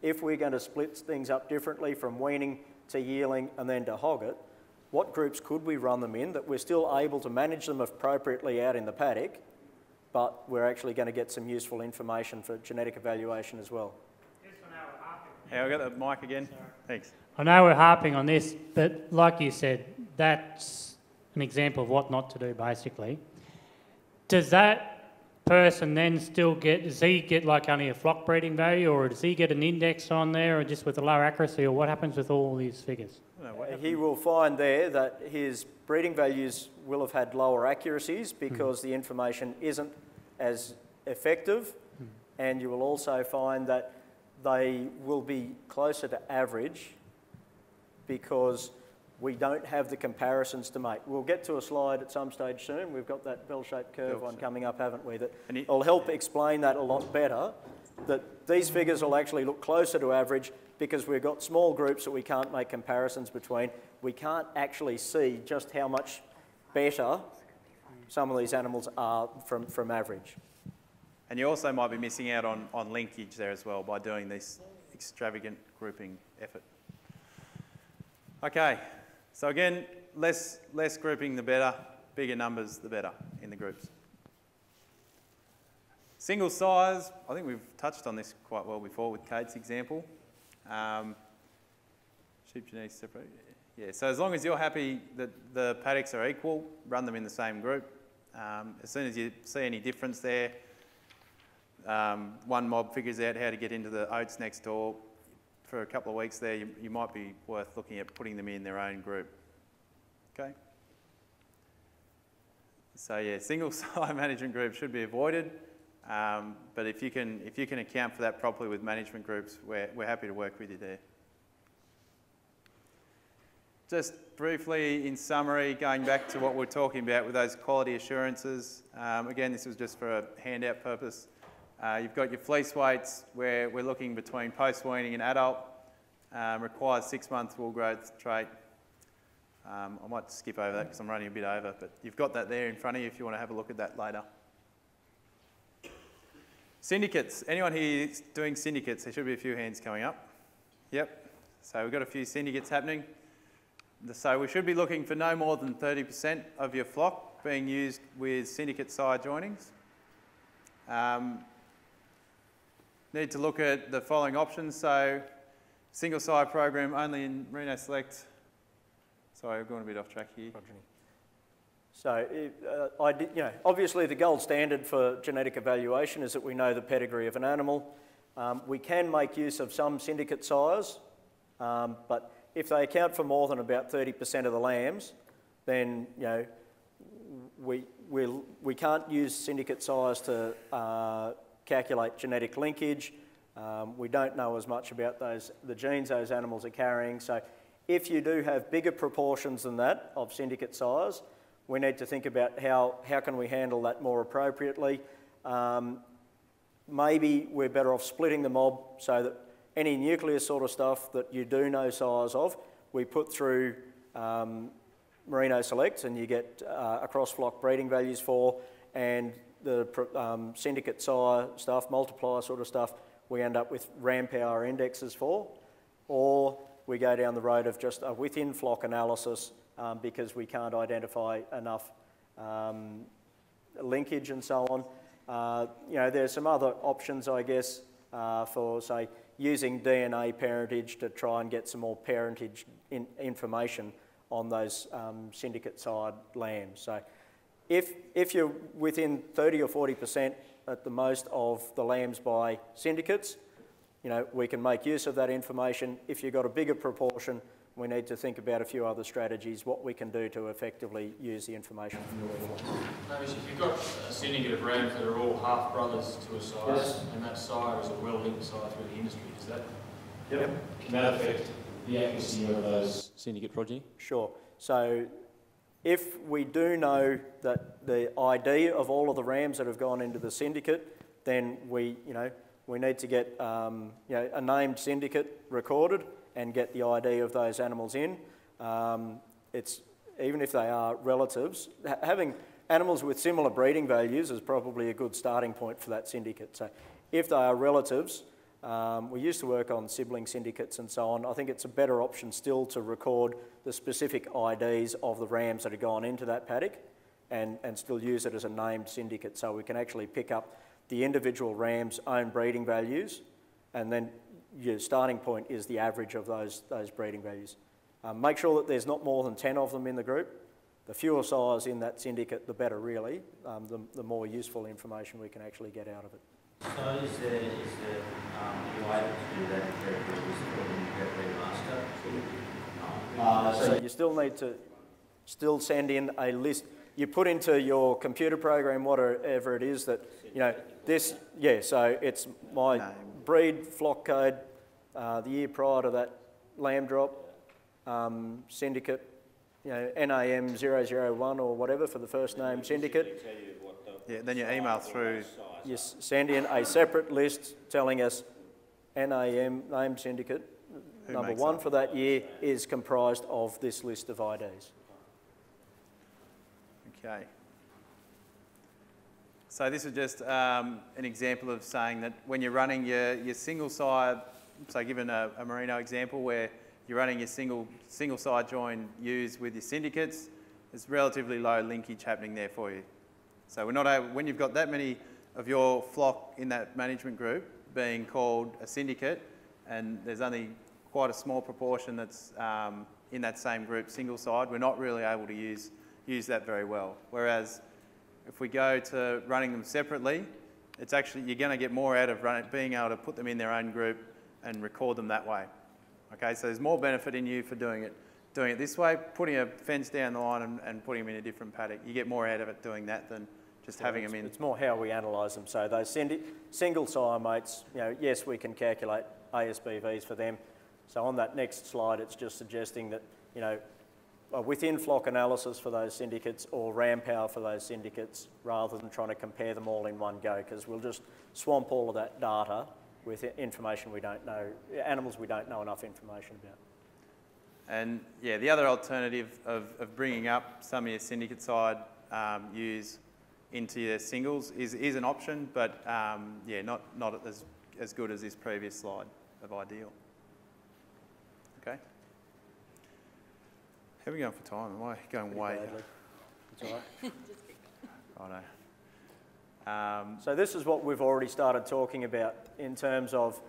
[SPEAKER 2] If we're going to split things up differently from weaning to yearling and then to Hoggett, what groups could we run them in that we're still able to manage them appropriately out in the paddock, but we're actually going to get some useful information for genetic evaluation as well.
[SPEAKER 1] Hey, I've got the mic again. Sorry. Thanks.
[SPEAKER 10] I know we're harping on this, but like you said, that's an example of what not to do, basically. Does that person then still does he get like only a flock breeding value, or does he get an index on there, or just with a low accuracy, or what happens with all these figures?
[SPEAKER 2] He will find there that his breeding values will have had lower accuracies because the information isn't as effective, and you will also find that they will be closer to average because we don't have the comparisons to make. We'll get to a slide at some stage soon. We've got that bell-shaped curve one coming up, haven't we? That will help explain that a lot better, that these figures will actually look closer to average because we've got small groups that we can't make comparisons between. We can't actually see just how much better some of these animals are from average.
[SPEAKER 1] And you also might be missing out on linkage there as well by doing this extravagant grouping effort. Okay, so again, less grouping the better, bigger numbers the better in the groups. Single size, I think we've touched on this quite well before with Kate's example. Sheep genetics separate. Yeah, so as long as you're happy that the paddocks are equal, run them in the same group. As soon as you see any difference there, one mob figures out how to get into the oats next door. For a couple of weeks there, you might be worth looking at putting them in their own group. Okay? So yeah, single sire management groups should be avoided, but if you can account for that properly with management groups, we're happy to work with you there. Just briefly, in summary, going back to what we're talking about with those quality assurances. Again, this was just for a handout purpose. You've got your fleece weights, where we're looking between post-weaning and adult. Requires 6 months wool growth trait. I might skip over that because I'm running a bit over, but you've got that there in front of you if you want to have a look at that later. Syndicates. Anyone here doing syndicates? There should be a few hands coming up. Yep. So we've got a few syndicates happening. So we should be looking for no more than 30% of your flock being used with syndicate sire joinings. Need to look at the following options. So single sire program only in Merino Select. Sorry, I've gone a bit off track here.
[SPEAKER 2] So, obviously the gold standard for genetic evaluation is that we know the pedigree of an animal. We can make use of some syndicate sires, but if they account for more than about 30% of the lambs, then we can't use syndicate sires to calculate genetic linkage. We don't know as much about the genes those animals are carrying. So, if you do have bigger proportions than that of syndicate sires, we need to think about how can we handle that more appropriately. Maybe we're better off splitting the mob so that any nucleus sort of stuff that you do know sires of, we put through Merino Selects and you get across flock breeding values for, and the syndicate sire stuff, multiplier sort of stuff, we end up with ram power indexes for, or we go down the road of just a within flock analysis because we can't identify enough linkage and so on. There's some other options, I guess, for, say, using DNA parentage to try and get some more parentage information on those syndicate-side lambs. So if you're within 30 or 40% at the most of the lambs by syndicates, we can make use of that information. If you've got a bigger proportion, we need to think about a few other strategies, what we can do to effectively use the information from your flock.
[SPEAKER 14] If you've got a syndicate of rams that are all half brothers to a sire, yes, and that sire is a well-linked sire through the industry, does that, can that affect the accuracy of those syndicate progeny? Sure.
[SPEAKER 2] So if we do know that the ID of all of the rams that have gone into the syndicate, then we need to get a named syndicate recorded and get the ID of those animals in. Even if they are relatives, having animals with similar breeding values is probably a good starting point for that syndicate. So if they are relatives, we used to work on sibling syndicates and so on. I think it's a better option still to record the specific IDs of the rams that have gone into that paddock and still use it as a named syndicate, so we can actually pick up the individual ram's own breeding values, and then your starting point is the average of those breeding values. Make sure that there's not more than 10 of them in the group. The fewer sires in that syndicate, the better really, the more useful information we can actually get out of it.
[SPEAKER 11] So is there you able to do that master?
[SPEAKER 2] So you still need to send in a list. You put into your computer program whatever it is that, so it's my breed, flock code, the year prior to that lamb drop, syndicate, NAM 001 or whatever for the first name syndicate.
[SPEAKER 1] Yeah, then you email through.
[SPEAKER 2] You send in a separate list telling us NAM, name syndicate, number one for that year is comprised of this list of IDs.
[SPEAKER 1] Okay. So this is just an example of saying that when you're running your single sire, so given a merino example where you're running your single sire join ewes with your syndicates, there's relatively low linkage happening there for you. So we're not able, when you've got that many of your flock in that management group being called a syndicate, and there's only quite a small proportion that's in that same group single side, we're not really able to use that very well. Whereas if we go to running them separately, it's actually, you're going to get more out of being able to put them in their own group and record them that way. Okay, so there's more benefit in you for doing it this way, putting a fence down the line and putting them in a different paddock. You get more out of it doing that than just having them in.
[SPEAKER 2] It's more how we analyse them. So those single sire mates, yes, we can calculate ASBVs for them. So on that next slide, it's just suggesting that, within flock analysis for those syndicates or ram power for those syndicates, rather than trying to compare them all in one go, because we'll just swamp all of that data with information we don't know, animals we don't know enough information about.
[SPEAKER 1] And yeah, the other alternative of bringing up some of your syndicate side ewes into your singles is an option, but yeah, not as good as this previous slide of ideal. Okay. How are we going for time? Am I going way?
[SPEAKER 2] That's all right.
[SPEAKER 1] Righto.
[SPEAKER 2] So this is what we've already started talking about in terms of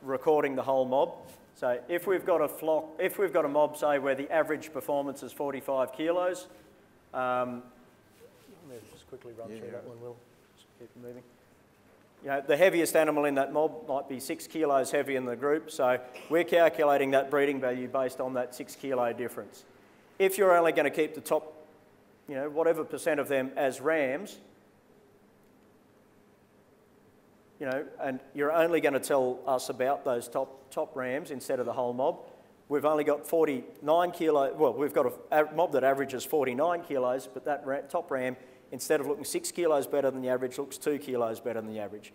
[SPEAKER 2] recording the whole mob. So if we've got a flock, if we've got a mob, say, where the average performance is 45 kilos, let me just quickly run through that one, Will. Just keep it moving. You know, the heaviest animal in that mob might be 6 kilos heavier in the group, so we're calculating that breeding value based on that 6 kilo difference. If you're only going to keep the top, you know, whatever % of them as rams, you know, and you're only going to tell us about those top rams instead of the whole mob, we've only got 49 kilo, well, we've got a mob that averages 49 kilos, but that top ram, instead of looking 6 kilos better than the average, looks 2 kilos better than the average.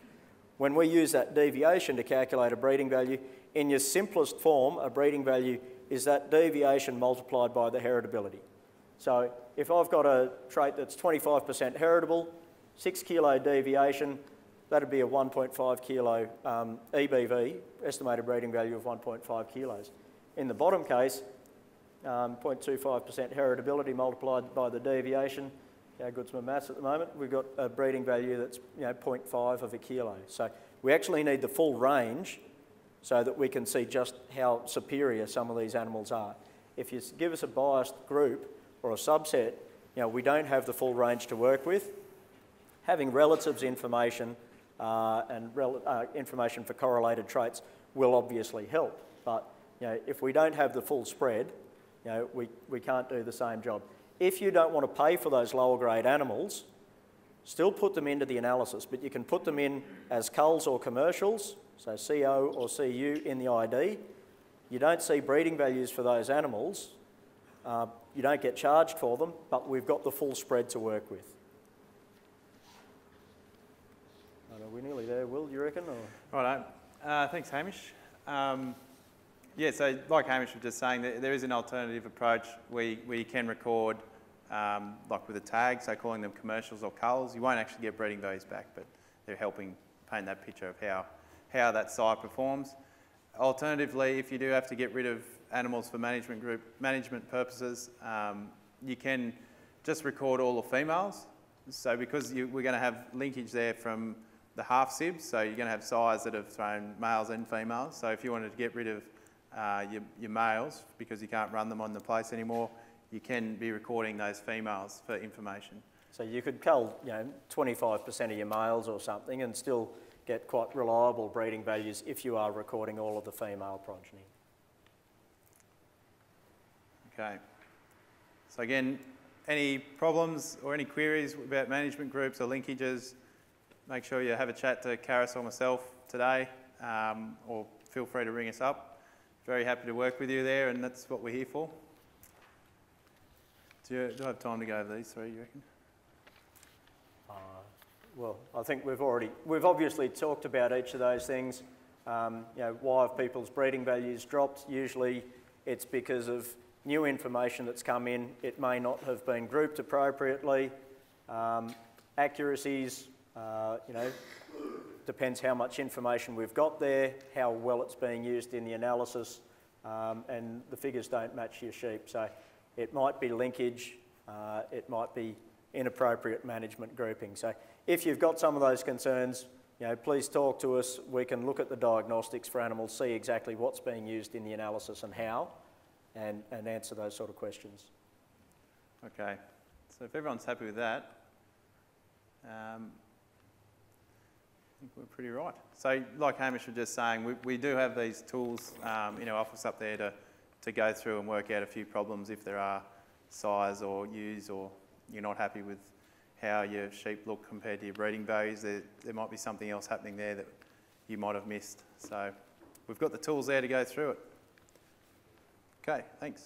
[SPEAKER 2] When we use that deviation to calculate a breeding value, in your simplest form, a breeding value is that deviation multiplied by the heritability. So if I've got a trait that's 25% heritable, 6 kilo deviation, that'd be a 1.5 kilo EBV, estimated breeding value of 1.5 kilos. In the bottom case, 0.25% heritability multiplied by the deviation. How good's my maths at the moment? We've got a breeding value that's 0.5 of a kilo. So we actually need the full range so that we can see just how superior some of these animals are. If you give us a biased group or a subset, we don't have the full range to work with. Having relatives information and information for correlated traits will obviously help. But if we don't have the full spread, we can't do the same job. If you don't want to pay for those lower grade animals, still put them into the analysis, but you can put them in as culls or commercials, so CO or CU in the ID. You don't see breeding values for those animals. You don't get charged for them, but we've got the full spread to work with. Are we nearly there, Will, do you reckon? Or?
[SPEAKER 1] Righto. Thanks, Hamish. Yeah, so like Hamish was just saying, there is an alternative approach where you can record like with a tag, so calling them commercials or culls. You won't actually get breeding values back, but they're helping paint that picture of how that sire performs. Alternatively, if you do have to get rid of animals for management purposes, you can just record all the females. So because we're going to have linkage there from the half sibs, so you're going to have sires that have thrown males and females. So if you wanted to get rid of your males because you can't run them on the place anymore, you can be recording those females for information.
[SPEAKER 2] So you could cull 25% of your males or something and still get quite reliable breeding values if you are recording all of the female progeny. Okay.
[SPEAKER 1] So again, any problems or any queries about management groups or linkages, make sure you have a chat to Karis or myself today, or feel free to ring us up. Very happy to work with you there, and that's what we're here for. Do I have time to go over these three, you reckon?
[SPEAKER 2] Well, I think we've obviously talked about each of those things. Why have people's breeding values dropped? Usually it's because of new information that's come in. It may not have been grouped appropriately. Accuracies, depends how much information we've got there, how well it's being used in the analysis, and the figures don't match your sheep. So it might be linkage, it might be inappropriate management grouping. So if you've got some of those concerns, please talk to us. We can look at the diagnostics for animals, see exactly what's being used in the analysis and how, and answer those sort of questions.
[SPEAKER 1] Okay, so if everyone's happy with that, I think we're pretty right. So like Hamish was just saying, we do have these tools in our office up there to go through and work out a few problems if there are size or ewes, or you're not happy with how your sheep look compared to your breeding values. There might be something else happening there that you might have missed. So we've got the tools there to go through it. Okay, thanks.